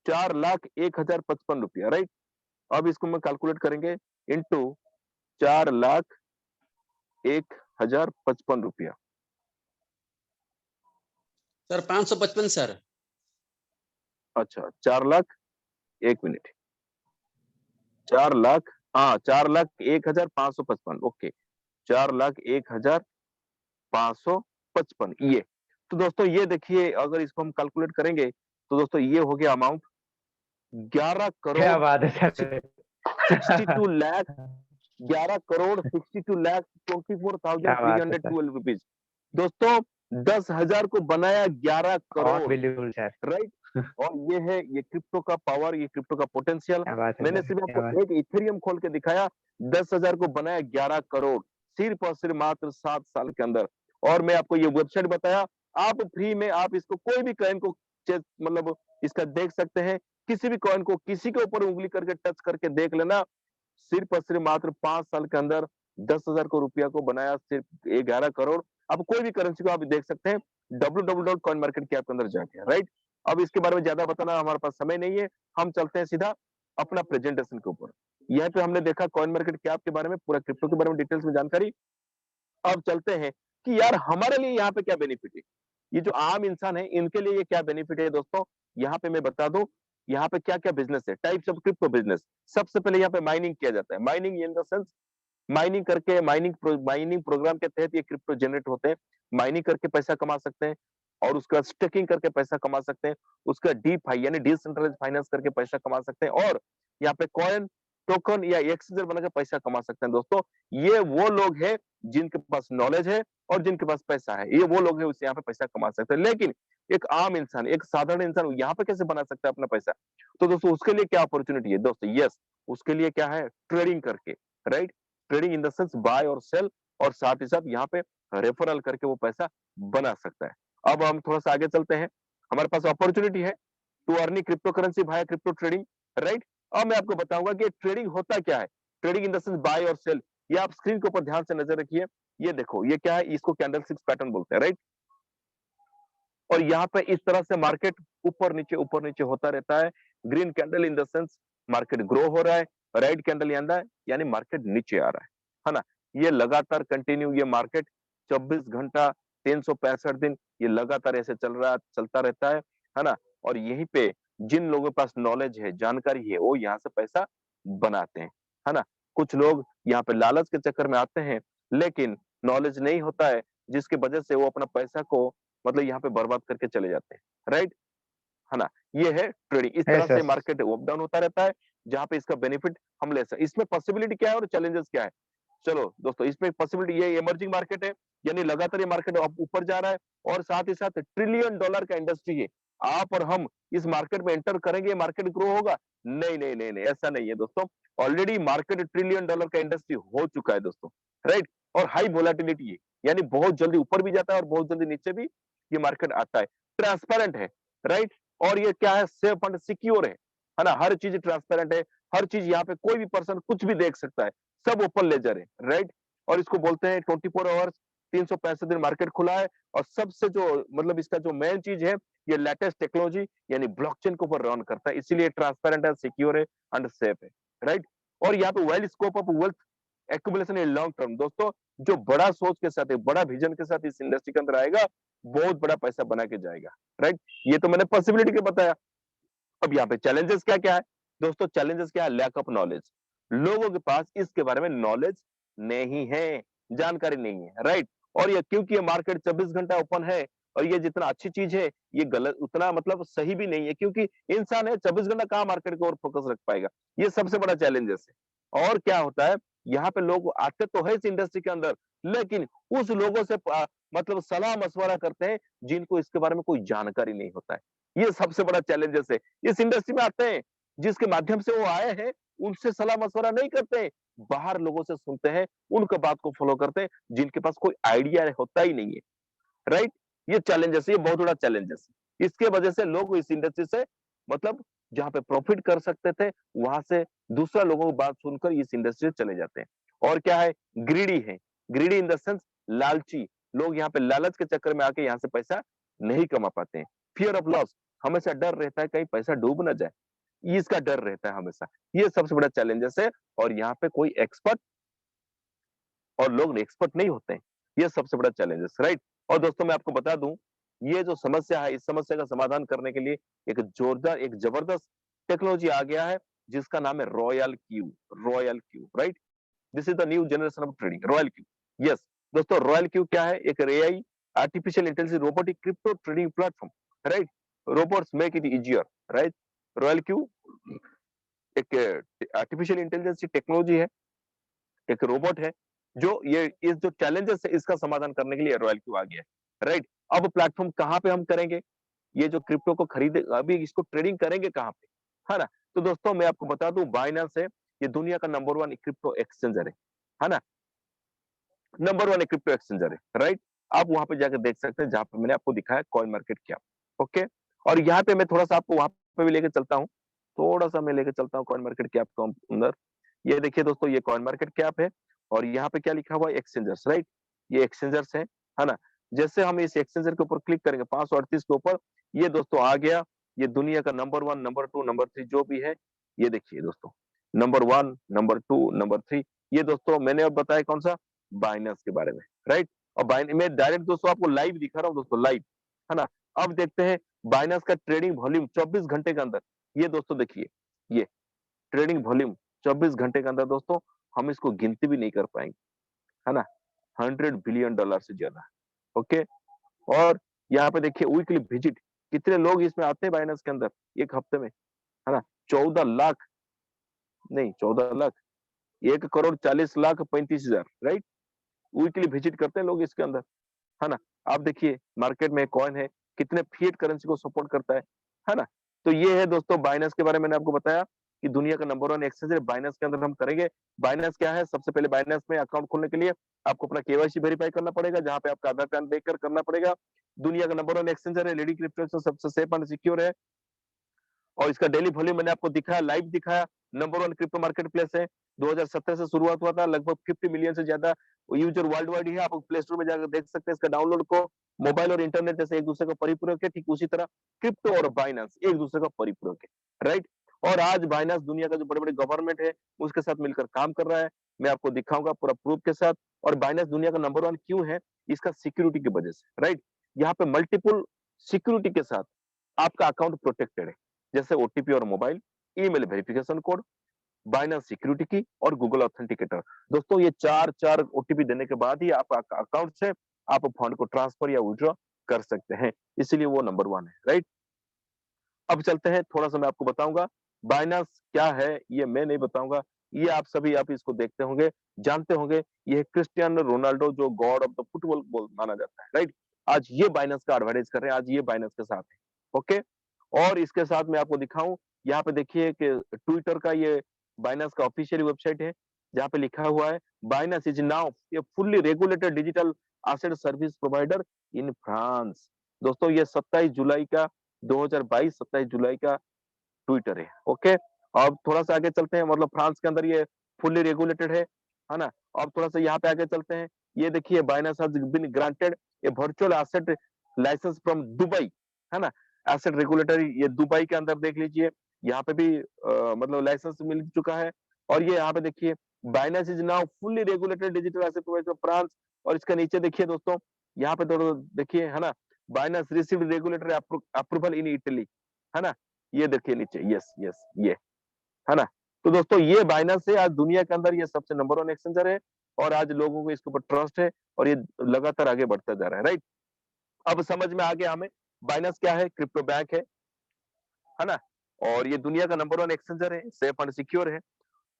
4,01,055 रुपया, राइट? अब इसको मैं कैलकुलेट करेंगे इनटू 4,01,055 रुपया। Sir 555 sir. अच्छा 4 लाख, एक मिनट, 4 लाख, हाँ 4,01,555, ओके, 4,01,555 ये। तो दोस्तों ये देखिए अगर इसको हम कैलकुलेट करेंगे तो दोस्तों ये हो गया अमाउंट 11 क्या करोड़ बात है सर 62 लाख 11 करोड़ 62 लाख क्या बात है सर 24,312 रुपीज। दोस्तों 10,000 को बनाया 11 करोड़, अनबिलीवेबल सर राइट? और ये है ये क्रिप्टो का पावर, ये क्रिप्टो का पोटेंशियल। क्या बात है मैंने सर सिर्फ क्या बात आपको एक इथेरियम खोल के दिखाया, 10,000 को बनाया 11 करोड़, सिर्फ और सिर्फ मात्र 7 साल के अंदर। और मैं आपको ये वेबसाइट बताया, आप फ्री में आप इसको कोई भी कॉइन को मतलब इसका देख सकते हैं, किसी भी कॉइन को किसी के ऊपर उंगली करके टच करके देख लेना, सिर्फ और सिर्फ मात्र 5 साल के अंदर 10,000 को रुपया को बनाया सिर्फ 11 करोड़। अब कोई भी करेंसी को आप देख सकते हैं www.coinmarketcap के अंदर जाके, राइट? अब इसके बारे में ज्यादा बताना हमारे पास समय नहीं है, हम चलते हैं सीधा अपना प्रेजेंटेशन के ऊपर। यहाँ पे हमने देखा कॉइन मार्केट कैप के बारे में, पूरा क्रिप्टो के बारे में डिटेल्स में जानकारी। अब चलते हैं कि यार हमारे लिए यहाँ पे क्या बेनिफिट है, ये जो आम इंसान है इनके लिए ये क्या बेनिफिट है दोस्तों, यहाँ पे मैं बता दूं यहाँ पे क्या क्या बिजनेस है, टाइप्स ऑफ क्रिप्टो बिजनेस। सबसे पहले यहाँ पे माइनिंग किया जाता है, mining in the sense mining करके माइनिंग प्रोग्राम के तहत ये क्रिप्टो जनरेट होते हैं, माइनिंग करके पैसा कमा सकते हैं, और उसका स्टेकिंग करके पैसा कमा सकते हैं, उसका डीफाई यानी डिसेंट्रलाइज्ड फाइनेंस करके पैसा कमा सकते हैं, और यहाँ पे कॉइन टोकन या एक्सचेंज बनाकर पैसा कमा सकते हैं। दोस्तों ये वो लोग हैं जिनके पास नॉलेज है और जिनके पास पैसा है, ये वो लोग हैं उससे यहाँ पे पैसा कमा सकते हैं। लेकिन एक आम इंसान, एक साधारण इंसान यहाँ पे कैसे बना सकता है अपना पैसा? तो दोस्तों उसके लिए क्या अपॉर्चुनिटी है दोस्तों? यस, उसके लिए क्या है, ट्रेडिंग करके, राइट? Trading in the sense buy और सेल, और साथ ही साथ यहाँ पे रेफरल करके वो पैसा बना सकता है। अब हम थोड़ा सा आगे चलते हैं, हमारे पास अपॉर्चुनिटी है टू अर्निंग क्रिप्टो करेंसी भाया क्रिप्टो ट्रेडिंग, राइट? अब मैं आपको बताऊंगा कि ट्रेडिंग होता क्या है, trading in the sense buy और सेल। ये आप स्क्रीन के ऊपर ध्यान से नजर रखिए, ये देखो ये क्या है, इसको कैंडलस्टिक पैटर्न बोलते हैं, राइट? और यहाँ पे इस तरह से मार्केट ऊपर नीचे होता रहता है। Green candle in the sense market grow हो रहा है, रेड कैंडल यानी मार्केट नीचे आ रहा है ना? ये लगातार कंटिन्यू ये मार्केट 24 घंटा 365 दिन ये लगातार ऐसे चलता रहता है ना? और यहीं पे जिन लोगों के पास नॉलेज है, जानकारी है, वो यहाँ से पैसा बनाते हैं, है ना? कुछ लोग यहाँ पे लालच के चक्कर में आते हैं, लेकिन नॉलेज नहीं होता है, जिसकी वजह से वो अपना पैसा को मतलब यहाँ पे बर्बाद करके चले जाते हैं, राइट? है ना? ये है ट्रेडिंग। इस तरह से सर मार्केट अप डाउन होता रहता है, जहाँ पे इसका बेनिफिट हम ले सकते हैं। इसमें पॉसिबिलिटी क्या है और चैलेंजेस क्या है? चलो दोस्तों, इसमें पॉसिबिलिटी ये इमर्जिंग मार्केट है, यानी लगातार ये मार्केट ऊपर जा रहा है, और साथ ही साथ ट्रिलियन डॉलर का इंडस्ट्री है। आप और हम इस मार्केट में एंटर करेंगे, मार्केट ग्रो होगा? नहीं, ऐसा नहीं है दोस्तों। ऑलरेडी मार्केट ट्रिलियन डॉलर का इंडस्ट्री हो चुका है दोस्तों, राइट? और हाई वोलेटिलिटी है, यानी बहुत जल्दी ऊपर भी जाता है और बहुत जल्दी नीचे भी ये मार्केट आता है। ट्रांसपेरेंट है, राइट? और ये क्या है, सेफ एंड सिक्योर है ना? हर चीज ट्रांसपेरेंट है, हर चीज यहाँ पे कोई भी पर्सन कुछ भी देख सकता है, सब ओपन लेजर है, राइट? और इसको बोलते हैं 24 आवर्स 365 दिन मार्केट खुला है। और सबसे जो मतलब इसका जो मेन चीज है, ये लेटेस्ट टेक्नोलॉजी यानी ब्लॉकचेन के ऊपर रन करता है, इसीलिए ट्रांसपेरेंट है, सिक्योर है एंड सेफ है, राइट? और यहाँ पे wide scope of wealth accumulation in long term. दोस्तों जो बड़ा सोच के साथ, बड़ा विजन के साथ इस इंडस्ट्री के अंदर आएगा, बहुत बड़ा पैसा बना के जाएगा, राइट? ये तो मैंने पॉसिबिलिटी के बताया। अब यहाँ पे चैलेंजेस क्या क्या है दोस्तों? चैलेंजेस क्या है? Lack of knowledge. लोगों के पास इसके बारे में नॉलेज नहीं है, जानकारी नहीं है, राइट? और ये क्योंकि ये मार्केट 24 घंटा ओपन है, और ये जितना अच्छी चीज है, ये गलत उतना मतलब सही भी नहीं है, क्योंकि इंसान है 24 घंटा कहाँ मार्केट के ओर फोकस रख पाएगा? ये सबसे बड़ा चैलेंजेस है। और क्या होता है, यहाँ पे लोग आते तो है इस इंडस्ट्री के अंदर, लेकिन उस लोगों से मतलब सलाह मशवरा करते हैं जिनको इसके बारे में कोई जानकारी नहीं होता है। ये सबसे बड़ा चैलेंजेस है। इस इंडस्ट्री में आते हैं, जिसके माध्यम से वो आए हैं उनसे सलाह मशवरा नहीं करते हैं, बाहर लोगों से सुनते हैं, उनका बात को फॉलो करते हैं जिनके पास कोई आइडिया होता ही नहीं है, राइट? ये चैलेंजेस है, ये बहुत बड़ा चैलेंजेस है। इसके वजह से लोग इस इंडस्ट्री से मतलब जहां पे प्रॉफिट कर सकते थे वहां से दूसरा लोगों की बात सुनकर इस इंडस्ट्री से चले जाते हैं। और क्या है, ग्रीडी है, ग्रीडी इन द सेंस लालची। लोग यहाँ पे लालच के चक्कर में आके यहाँ से पैसा नहीं कमा पाते हैं। फियर ऑफ लॉस, हमेशा डर रहता है कहीं पैसा डूब ना जाए, इसका डर रहता है हमेशा। ये सबसे बड़ा चैलेंजेस है और यहाँ पे कोई एक्सपर्ट और लोग एक्सपर्ट नहीं होते हैं, ये सबसे बड़ा चैलेंजेस, राइट? और दोस्तों मैं आपको बता दूं, ये जो समस्या है, इस समस्या का समाधान करने के लिए एक जोरदार, एक जबरदस्त टेक्नोलॉजी आ गया है जिसका नाम है royal Q. Royal Q, right? This is the new generation of trading, royal Q. Yes दोस्तों, रॉयल क्यू क्या है? एक AI, artificial intelligence robotic crypto trading platform, right? Robots make it easier, right? Royal Q एक आर्टिफिशियल इंटेलिजेंस की टेक्नोलॉजी है, एक रोबोट है जो ये इस जो चैलेंजेस है इसका समाधान करने के लिए रॉयल क्यू आ गया है, राइट? अब प्लेटफॉर्म कहाँ पे हम करेंगे? ये जो क्रिप्टो को खरीदे, अभी इसको ट्रेडिंग करेंगे कहाँ पे, है ना? तो दोस्तों मैं आपको बता दूं, बाइनेंस है, ये दुनिया का नंबर 1 क्रिप्टो एक्सचेंजर है ना? नंबर 1 क्रिप्टो एक्सचेंजर है, राइट? आप वहां पे जाकर देख सकते हैं जहां पे मैंने आपको दिखाया कॉइन मार्केट कैप, ओके? और यहाँ पे मैं थोड़ा सा आपको वहां पे भी लेके चलता हूँ, थोड़ा सा मैं लेके चलता हूँ कॉइन मार्केट कैप के अंदर। ये देखिए दोस्तों, ये कॉइन मार्केट कैप है और यहाँ पे क्या लिखा हुआ है? Exchangers, right? ये एक्सचेंजर्स है ना? जैसे हम इस एक्सचेंजर के ऊपर क्लिक करेंगे 538 के ऊपर, ये दोस्तों आ गया, ये दुनिया का नंबर 1, नंबर 2, नंबर 3 जो भी है, ये देखिए दोस्तों, नंबर 1, नंबर 2, नंबर 3। ये दोस्तों मैंने अब बताया कौन सा? बाइनेंस के बारे में, राइट? और मैं डायरेक्ट दोस्तों आपको लाइव दिखा रहा हूँ दोस्तों, लाइव, है ना? अब देखते हैं बाइनेंस का ट्रेडिंग वॉल्यूम 24 घंटे के अंदर। ये दोस्तों देखिए, ये ट्रेडिंग वॉल्यूम 24 घंटे के अंदर दोस्तों, हम इसको गिनती भी नहीं कर पाएंगे, है ना? $100 बिलियन से ज्यादा, ओके? और यहाँ पे देखिए वीकली विजिट, कितने लोग इसमें आते हैं बाइनेंस के अंदर एक हफ्ते में, है ना? 14 लाख नहीं, 14 लाख, 1,40,35,000, राइट? वीकली विजिट करते हैं लोग इसके अंदर, है ना? आप देखिए मार्केट में कॉइन है, कितने फिएट करेंसी को सपोर्ट करता है ना? तो ये है दोस्तों बाइनेंस के बारे में मैंने आपको बताया कि दुनिया का नंबर 1 एक्सचेंज है, बाइनेंस के अंदर हम करेंगे। बाइनेंस क्या है? सबसे पहले बाइनेंस में अकाउंट खोलने के लिए आपको अपना केवाईसी वेरीफाई करना पड़ेगा, जहाँ पे आपका आधार कार्ड देखकर करना पड़ेगा। दुनिया का नंबर 1 एक्सचेंजर है, लीडिंग क्रिप्टो सबसे सेफ एंड सिक्योर है। और इसका डेली वॉल्यूम मैंने आपको दिखाया, लाइव दिखाया। नंबर 1 क्रिप्टो मार्केट प्लेस है, 2017 से शुरुआत हुआ था, लगभग 50 मिलियन से ज्यादा यूजर वर्ल्ड वाइड है। आप प्ले स्टोर में जाकर देख सकते हैं इसका डाउनलोड को। मोबाइल और इंटरनेट जैसे एक दूसरे का परिपूरक है, ठीक उसी तरह क्रिप्टो और बाइनेंस एक दूसरे का परिपूरक है, राइट? और आज बाइनेंस दुनिया का जो बड़े बड़े गवर्नमेंट है उसके साथ मिलकर काम कर रहा है। मैं आपको दिखाऊंगा पूरा प्रूफ के साथ। और बाइनेंस दुनिया का नंबर 1 क्यों है? इसका सिक्योरिटी की वजह से, राइट? यहाँ पे मल्टीपल सिक्योरिटी के साथ आपका अकाउंट प्रोटेक्टेड है, जैसे ओटीपी और mobile, email verification code, Binance security की और गूगल ऑथेंटिकेटर। दोस्तों ये चार ओटीपी देने के बाद ही आप अकाउंट से आप फंड को ट्रांसफर या विड्रॉ कर सकते हैं, इसीलिए वो नंबर 1 है, राइट? अब चलते हैं, थोड़ा सा मैं आपको बताऊंगा बाइनेंस क्या है। ये मैं नहीं बताऊंगा, ये आप सभी आप इसको देखते होंगे, जानते होंगे। ये क्रिस्टियानो रोनाल्डो जो गॉड ऑफ द फुटबॉल माना जाता है, राइट? आज ये बाइनेंस का एडवर्टाइज कर रहे हैं, आज ये बाइनेंस के साथ है, ओके? और इसके साथ मैं आपको दिखाऊं, यहाँ पे देखिए कि ट्विटर का ये बाइनेंस का ऑफिशियल वेबसाइट है, जहाँ पे लिखा हुआ है Binance is now A fully regulated digital asset service provider in France. दोस्तों ये 27 जुलाई का 2022 27 जुलाई का ट्विटर है, ओके? अब थोड़ा सा आगे चलते हैं, मतलब फ्रांस के अंदर ये फुल्ली रेगुलेटेड है ना? अब थोड़ा सा यहाँ पे आगे चलते हैं। ये देखिए Binance has been granted a virtual asset license from Dubai, है ना? एसेट रेगुलेटरी, ये दुबई के अंदर देख लीजिए, यहाँ पे भी मतलब लाइसेंस मिल चुका है। और ये यहाँ पे देखिए Binance is now fully regulated digital asset provider France. और इसके नीचे देखिए दोस्तों, यहाँ पे थोड़ा देखिए, है ना? Binance received regulatory approval in Italy, है ना? ये देखिए नीचे, यस यस, ये है ना? तो दोस्तों ये बाइनेंस है, आज दुनिया के अंदर ये सबसे नंबर 1 एक्सचेंजर है और आज लोगों को इसके ऊपर ट्रस्ट है और ये लगातार आगे बढ़ता जा रहा है, राइट? अब समझ में आ गया हमें बाइनेंस क्या है, क्रिप्टो बैंक है ना? और ये दुनिया का नंबर 1 एक्सचेंजर है, सेफ एंड सिक्योर है।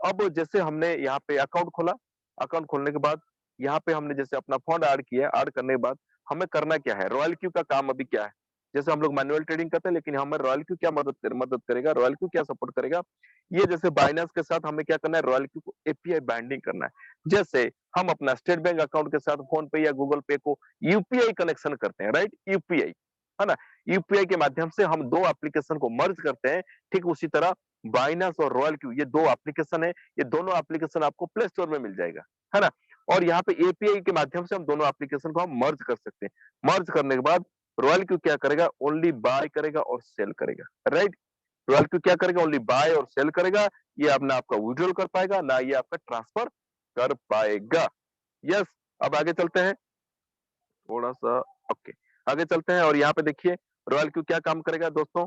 अब जैसे हमने यहाँ पे अकाउंट खोला, अकाउंट खोलने के बाद यहाँ पे हमने जैसे अपना फंड ऐड किया, ऐड करने के बाद हमें करना क्या है? रॉयल क्यू का काम अभी क्या है? जैसे हम लोग मैनुअल ट्रेडिंग करते हैं, लेकिन हमें रॉयल क्यू क्या मदद करेगा, रॉयल क्यू क्या सपोर्ट करेगा, ये जैसे बाइनेंस के साथ हमें क्या करना है, रॉयल क्यू को एपीआई बाइंडिंग करना है। जैसे हम अपना स्टेट बैंक अकाउंट के साथ फोन पे या गूगल पे को यूपीआई कनेक्शन करते हैं, राइट, यूपीआई, है ना, यूपीआई के माध्यम से हम दो एप्लीकेशन को मर्ज करते हैं। ठीक उसी तरह बाइनेंस और रॉयल क्यू ये दो एप्लीकेशन है, ये दोनों एप्लीकेशन आपको प्ले स्टोर में मिल जाएगा, है ना, और यहाँ पे एपीआई के माध्यम से हम दोनों एप्लीकेशन को हम मर्ज कर सकते हैं। मर्ज करने के बाद रॉयल क्यू क्या करेगा, ओनली बाय करेगा और सेल करेगा, राइट। रॉयल क्यू क्या करेगा, ओनली बाय और सेल करेगा, ये अपना आपका विड्रॉल कर पाएगा ना, ये आपका ट्रांसफर कर पाएगा। यस, अब आगे चलते हैं थोड़ा सा, ओके, आगे चलते हैं और यहाँ पे देखिए रॉयल क्यू क्या काम करेगा दोस्तों।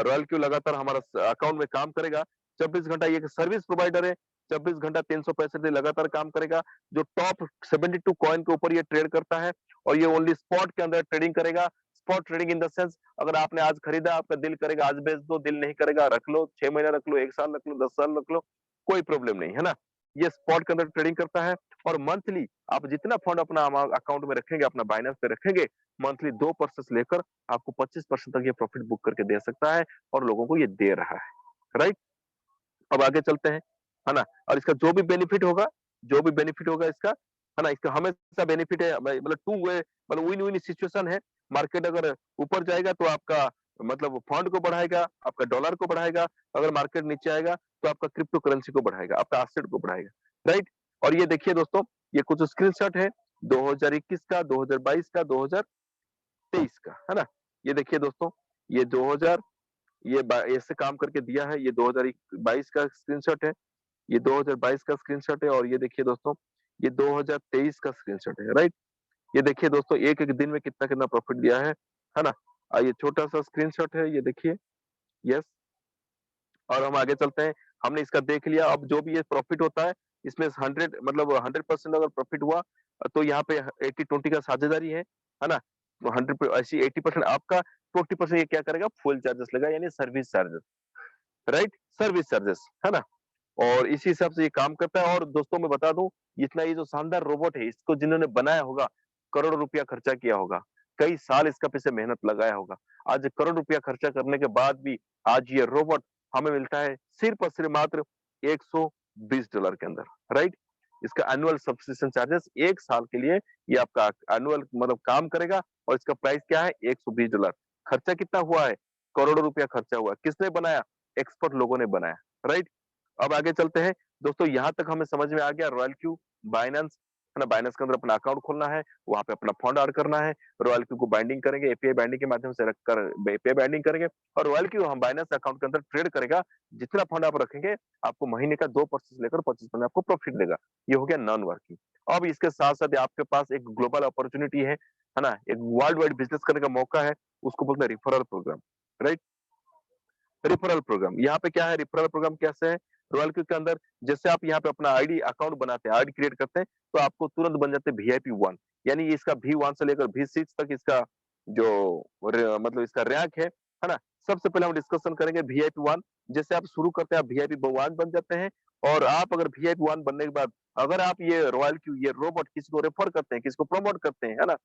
रॉयल क्यू लगातार हमारा अकाउंट में काम करेगा 24 घंटा, ये सर्विस प्रोवाइडर है, 24 घंटा 365 दिन लगातार काम करेगा। जो टॉप 72 कॉइन के ऊपर ये ट्रेड करता है और ये ओनली स्पॉट के अंदर ट्रेडिंग करेगा। Spot trading in the sense, अगर आपने आज खरीदा, आपका दिल करेगा आज बेच दो, दिल नहीं करेगा रख लो, 6 महीना रख लो, 1 साल रख लो, 10 साल रख लो, कोई प्रॉब्लम नहीं है ना। ये स्पॉट के अंदर ट्रेडिंग करता है और मंथली आप जितना फंड अपना अकाउंट में रखेंगे, अपना बाइनेंस पे रखेंगे, मंथली 2% से लेकर आपको 25% तक ये प्रॉफिट बुक करके दे सकता है और लोगों को ये दे रहा है, राइट। अब आगे चलते हैं, है ना, और इसका जो भी बेनिफिट होगा, जो भी बेनिफिट होगा इसका, है ना, इसका हमेशा बेनिफिट है, मतलब टू वे, मतलब विन विन सिचुएशन है। मार्केट अगर ऊपर जाएगा तो आपका मतलब फंड को बढ़ाएगा, आपका डॉलर को बढ़ाएगा, अगर मार्केट नीचे आएगा तो आपका क्रिप्टो करेंसी को बढ़ाएगा, आपका एसेट को बढ़ाएगा, राइट। और ये देखिए दोस्तों, ये कुछ स्क्रीनशॉट है 2021 का, 2022 का, 2023 का, है ना। ये देखिए दोस्तों, ये 2000 ये ऐसे काम करके दिया है, ये 2022 का स्क्रीनशॉट है, ये 2022 का स्क्रीनशॉट है और ये देखिए दोस्तों, ये 2023 का स्क्रीनशॉट है, राइट। ये देखिए दोस्तों, एक एक दिन में कितना कितना प्रॉफिट दिया है ना। ये छोटा सा स्क्रीनशॉट है, ये देखिए, यस। और हम आगे चलते हैं, हमने इसका देख लिया। अब जो भी ये प्रॉफिट होता है, इसमें 100 मतलब 100% अगर प्रॉफिट हुआ तो यहाँ पे 80-20 का साझेदारी है ना। तो 100 ऐसी 80% आपका, 20% ये क्या करेगा, फुल चार्जेस लेगा, यानी service charges, right, service charges, है ना। और इसी हिसाब से ये काम करता है। और दोस्तों मैं बता दूं, इतना ये जो शानदार रोबोट है, इसको जिन्होंने बनाया होगा, करोड़ रुपया खर्चा किया होगा, कई साल इसका पीछे मेहनत लगाया होगा। आज करोड़ रुपया खर्चा करने के बाद भी आज ये रोबोट हमें मिलता है सिर्फ और सिर्फ मात्र $120 के अंदर, राइट। इसका एनुअल सब्सक्रिप्शन चार्जेस 1 साल के लिए ये आपका एनुअल मतलब काम करेगा और इसका प्राइस क्या है, $120। खर्चा कितना हुआ है, करोड़ों रुपया खर्चा हुआ। किसने बनाया, एक्सपर्ट लोगों ने बनाया, राइट। अब आगे चलते हैं दोस्तों, यहाँ तक हमें समझ में आ गया रॉयल क्यू, बाइनेंस, है ना। बाइनेंस के अंदर अपना अकाउंट खोलना है, वहां पे अपना फंड ऐड करना है, रॉयल क्यू को बाइंडिंग करेंगे, एपीआई बाइंडिंग के माध्यम से रखकर एपीआई बाइंडिंग करेंगे और रॉयल क्यू हम बाइनेंस अकाउंट के अंदर ट्रेड करेगा। जितना फंड आप रखेंगे, आपको महीने का 2% से लेकर 25% आपको प्रॉफिट देगा। ये हो गया नॉन वर्किंग। अब इसके साथ साथ आपके पास एक ग्लोबल अपॉर्चुनिटी है ना, एक वर्ल्ड वाइड बिजनेस करने का मौका है, उसको बोलते हैं referral program, right. Referral program, यहाँ पे क्या है, रिफरल प्रोग्राम कैसे है, रॉयल क्यू के अंदर जैसे आप यहाँ पे अपना आईडी अकाउंट बनाते हैं, आईडी क्रिएट करते हैं, तो आपको तुरंत बन जाते हैं VIP 1, यानी इसका V1 से लेकर V6 तक इसका जो मतलब इसका रैंक है ना। सबसे पहले हम डिस्कशन करेंगे VIP 1। जैसे आप शुरू करते हैं, आप VIP 1 बन जाते हैं और आप अगर VIP 1 बनने के बाद अगर आप ये रॉयल क्यू, ये रोबोट किसी को रेफर करते हैं, किसी को प्रमोट करते हैं, है ना,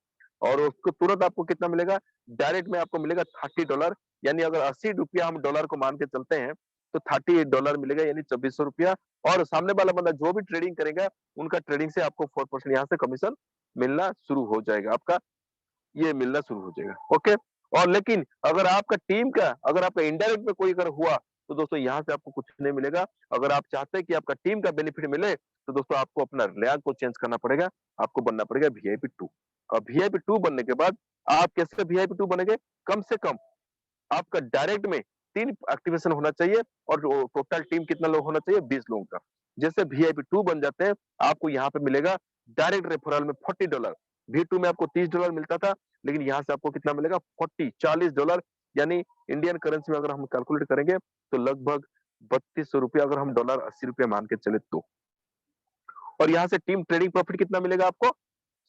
और उसको तुरंत आपको कितना मिलेगा, डायरेक्ट में आपको मिलेगा $30, यानी अगर ₹80 हम डॉलर को मान के चलते हैं तो $38 मिलेगा, यानी ₹2400। और सामने वाला बंदा जो भी ट्रेडिंग करेगा, उनका ट्रेडिंग से आपको 4% यहाँ से कमीशन मिलना शुरू हो जाएगा, आपका ये मिलना शुरू हो जाएगा, ओके। और लेकिन अगर आपका टीम का, अगर आपका इनडायरेक्ट में कोई अगर हुआ तो दोस्तों यहाँ से आपको कुछ नहीं मिलेगा। अगर आप चाहते हैं कि आपका टीम का बेनिफिट मिले तो दोस्तों आपको अपना रैंक को चेंज करना पड़ेगा, आपको बनना पड़ेगा VIP 2। और VIP 2 बनने के बाद आप कैसे VIP 2 बनेंगे, कम से कम आपका डायरेक्ट में 3 एक्टिवेशन होना चाहिए और टोटल टीम कितना लोग होना चाहिए, 20 लोगों का। जैसे VIP 2 बन जाते हैं, आपको यहाँ पे मिलेगा डायरेक्ट रेफरल में $40। V2 में आपको $30 मिलता था, लेकिन यहाँ से आपको कितना मिलेगा, 40 $40, यानी इंडियन करेंसी में अगर हम कैलकुलेट करेंगे तो लगभग ₹3200, अगर हम डॉलर $80 मान के चले तो। और यहाँ से टीम ट्रेडिंग प्रॉफिट कितना मिलेगा आपको,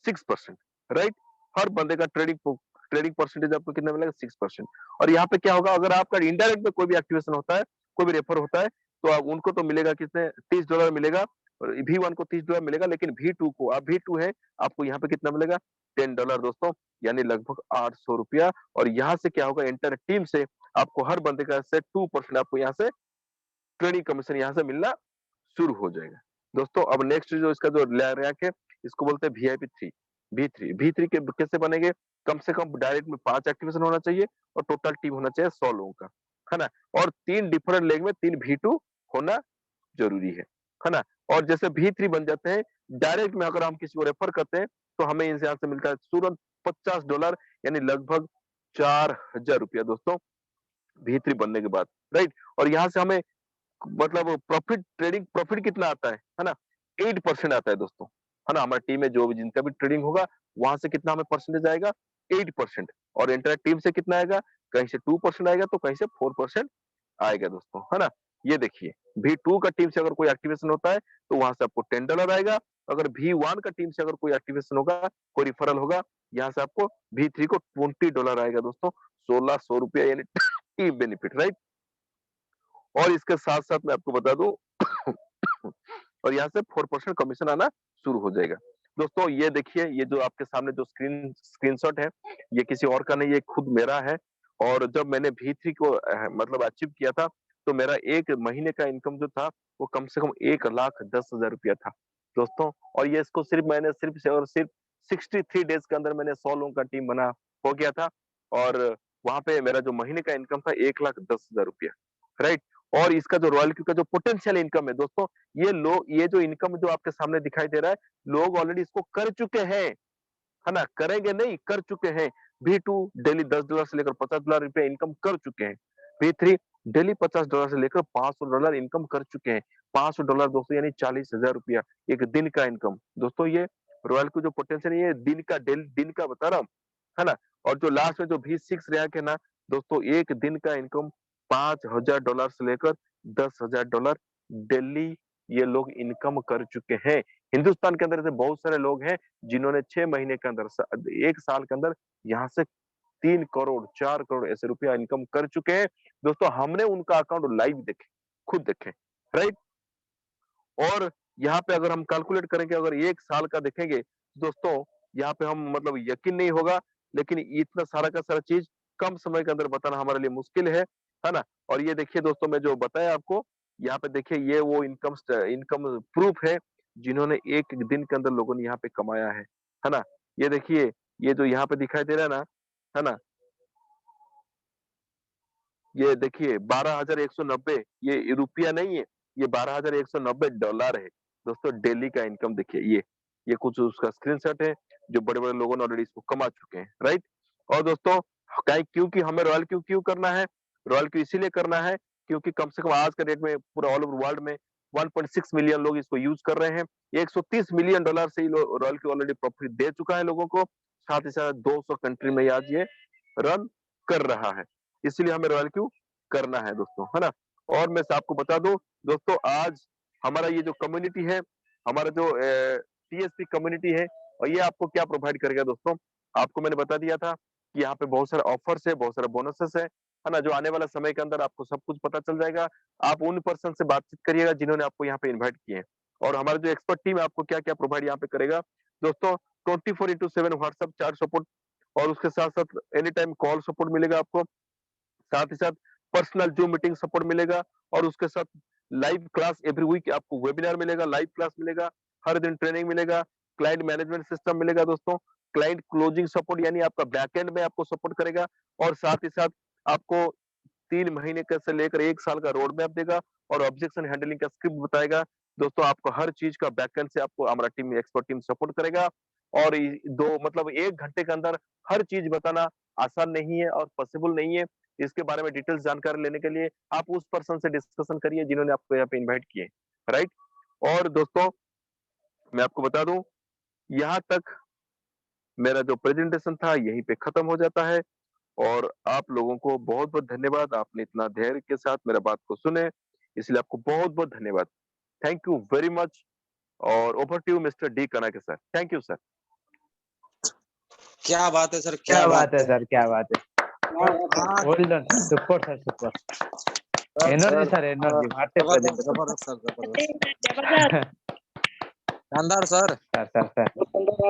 6%, राइट। हर बंदे का ट्रेडिंग परसेंटेज आपको कितना मिलेगा, 6%। और यहाँ पे क्या होगा, अगर आपका इंडायरेक्ट में कोई भी एक्टिवेशन होता है, कोई भी रेफर होता है, तो आप उनको तो मिलेगा कितने, $30 मिलेगा। V1 को $30 मिलेगा, लेकिन V2 को, अब V2 है, आपको यहाँ पे कितना मिलेगा, $10 दोस्तों, यानी लगभग ₹800। और यहाँ से क्या होगा, इंटर टीम से आपको हर बंदे का से 2% आपको यहाँ से ट्रेडिंग कमीशन यहाँ से मिलना शुरू हो जाएगा दोस्तों। अब नेक्स्ट जो इसका जो रैंक है, इसको बोलते हैं VIP3। V3 के कैसे बनेंगे, कम से कम डायरेक्ट में 5 एक्टिवेशन होना चाहिए और टोटल टीम होना चाहिए 100 लोगों का, है ना। और 3 डिफरेंट लेग में 3 V2 होना जरूरी है ना। और जैसे V3 बन जाते हैं, डायरेक्ट में अगर हम किसी को रेफर करते हैं तो हमें इनसे यहाँ से मिलता है तुरंत $50, यानी लगभग ₹4000 दोस्तों V3 बनने के बाद, राइट। और यहाँ से हमें मतलब प्रॉफिट, ट्रेडिंग प्रॉफिट कितना आता है ना, 8% आता है दोस्तों, है ना। हमारी टीम में जो भी जिनका भी ट्रेडिंग होगा, वहां से कितना हमें परसेंटेज आएगा, 8%। और इंटर टीम से कितना आएगा, कहीं से 2% आएगा तो कहीं से 4% आएगा दोस्तों, है ना। ये देखिए, V2 का टीम से अगर कोई एक्टिवेशन होता है तो वहां से आपको $10 आएगा। अगर V1 का टीम से अगर कोई एक्टिवेशन होगा, कोई रिफरल होगा, यहाँ से आपको V3 को $20 आएगा दोस्तों, ₹1600, यानी टीम बेनिफिट, राइट। और इसके साथ साथ मैं आपको बता दूं और यहाँ से 4% कमीशन आना शुरू हो जाएगा दोस्तों। ये देखिए, ये जो आपके सामने जो स्क्रीनशॉट है, ये किसी और का नहीं, ये खुद मेरा है। और जब मैंने V3 को मतलब अचीव किया था, तो मेरा एक महीने का इनकम जो था वो कम से कम ₹1,10,000 था दोस्तों। और ये इसको मैंने सिर्फ और सिर्फ 63 डेज के अंदर मैंने 100 लोगों का टीम बना हो गया था। और वहां पे मेरा जो महीने का इनकम था ₹1,10,000, राइट। और इसका जो रॉयल क्यू का जो पोटेंशियल इनकम है दोस्तों, ये जो इनकम जो आपके सामने दिखाई दे रहा है, लोग ऑलरेडी इसको कर चुके हैं, है ना, करेंगे नहीं, कर चुके हैं। V2 डेली $10 से लेकर $50 इनकम कर चुके हैं। V3 डेली $50 से लेकर $500 इनकम कर चुके हैं। $500 दोस्तों, यानी ₹40,000 एक दिन का इनकम दोस्तों। ये रॉयल क्यू जो पोटेंशियल है, ये दिन का बता रहा हूँ, है ना। और जो लास्ट में जो V6 रैंक है ना दोस्तों, एक दिन का इनकम $5,000 से लेकर $10,000 डेली ये लोग इनकम कर चुके हैं। हिंदुस्तान के अंदर ऐसे बहुत सारे लोग हैं जिन्होंने 6 महीने के अंदर, 1 साल के अंदर यहाँ से 3 करोड़ 4 करोड़ ऐसे रुपया इनकम कर चुके हैं दोस्तों। हमने उनका अकाउंट लाइव देखे, खुद देखे, राइट। और यहाँ पे अगर हम कैलकुलेट करेंगे, अगर 1 साल का देखेंगे दोस्तों, यहाँ पे हम मतलब यकीन नहीं होगा, लेकिन इतना सारा का सारा चीज कम समय के अंदर बताना हमारे लिए मुश्किल है ना। और ये देखिए दोस्तों, मैं जो बताया आपको, यहाँ पे देखिए, ये वो इनकम प्रूफ है जिन्होंने एक दिन के अंदर लोगों ने यहाँ पे कमाया है ना। ये देखिए, ये जो यहाँ पे दिखाई दे रहा है ना, ये देखिए 12,190, ये रुपया नहीं है, ये $12,190 है दोस्तों, डेली का इनकम। देखिए ये कुछ उसका स्क्रीनशॉट है, जो बड़े-बड़े लोगों ने ऑलरेडी इसको कमा चुके हैं, राइट। और दोस्तों, क्योंकि हमें रॉयल क्यों करना है, रॉयल क्यू इसीलिए करना है क्योंकि कम से कम आज के डेट में पूरा ऑल ओवर वर्ल्ड में 1.6 मिलियन लोग इसको यूज कर रहे हैं। $130 मिलियन से रॉयल क्यू ऑलरेडी प्रॉफिट दे चुका है लोगों को। साथ ही साथ 200 कंट्री में आज ये रन कर रहा है, इसलिए हमें रॉयल क्यू करना है दोस्तों, है ना। और मैं आपको बता दूं दोस्तों, आज हमारा ये जो कम्युनिटी है, हमारा जो TSP कम्युनिटी है, और ये आपको क्या प्रोवाइड करेगा दोस्तों, आपको मैंने बता दिया था कि यहाँ पे बहुत सारे ऑफर्स है, बहुत सारे बोनसेस है ना, जो आने वाला समय के अंदर आपको सब कुछ पता चल जाएगा। आप उन पर्सन से बातचीत करिएगा जिन्होंने आपको यहाँ पे इन्वाइट किए हैं। और हमारा जो एक्सपर्ट टीम है आपको क्या क्या प्रोवाइड यहाँ पे करेगा दोस्तों, 24/7 व्हाट्सएप चैट सपोर्ट, और उसके साथ साथ एनी टाइम कॉल सपोर्ट मिलेगा आपको। साथ ही साथ पर्सनल जूम मीटिंग सपोर्ट मिलेगा, और उसके साथ लाइव क्लास एवरी वीक आपको वेबिनार मिलेगा, लाइव क्लास मिलेगा, हर दिन ट्रेनिंग मिलेगा, क्लाइंट मैनेजमेंट सिस्टम मिलेगा दोस्तों, क्लाइंट क्लोजिंग सपोर्ट, यानी आपका बैकएंड में आपको सपोर्ट करेगा। और साथ ही साथ आपको 3 महीने का से लेकर 1 साल का रोड मैप देगा, और ऑब्जेक्शन हैंडलिंग का स्क्रिप्ट बताएगा दोस्तों। आपको हर चीज का बैकएंड से आपको हमारा टीम, एक्सपर्ट टीम सपोर्ट करेगा। और 1 घंटे के अंदर हर चीज बताना आसान नहीं है और पॉसिबल नहीं है। इसके बारे में डिटेल्स जानकारी लेने के लिए आप उस पर्सन से डिस्कशन करिए जिन्होंने आपको यहाँ पे इन्वाइट किए, राइट। और दोस्तों, मैं आपको बता दूं, यहाँ तक मेरा जो प्रेजेंटेशन था यहीं पे खत्म हो जाता है। और आप लोगों को बहुत बहुत धन्यवाद, आपने इतना धैर्य के साथ मेरा बात को सुने, इसलिए आपको बहुत बहुत धन्यवाद। Thank you very much. और over to you mister D Kanake sir. Thank you sir. क्या बात है सर, क्या बात है सर, क्या बात है, well done, super sir, super energy sir, energy मारते जबरदस्त सर, जबरदस्त। शानदार सर। सर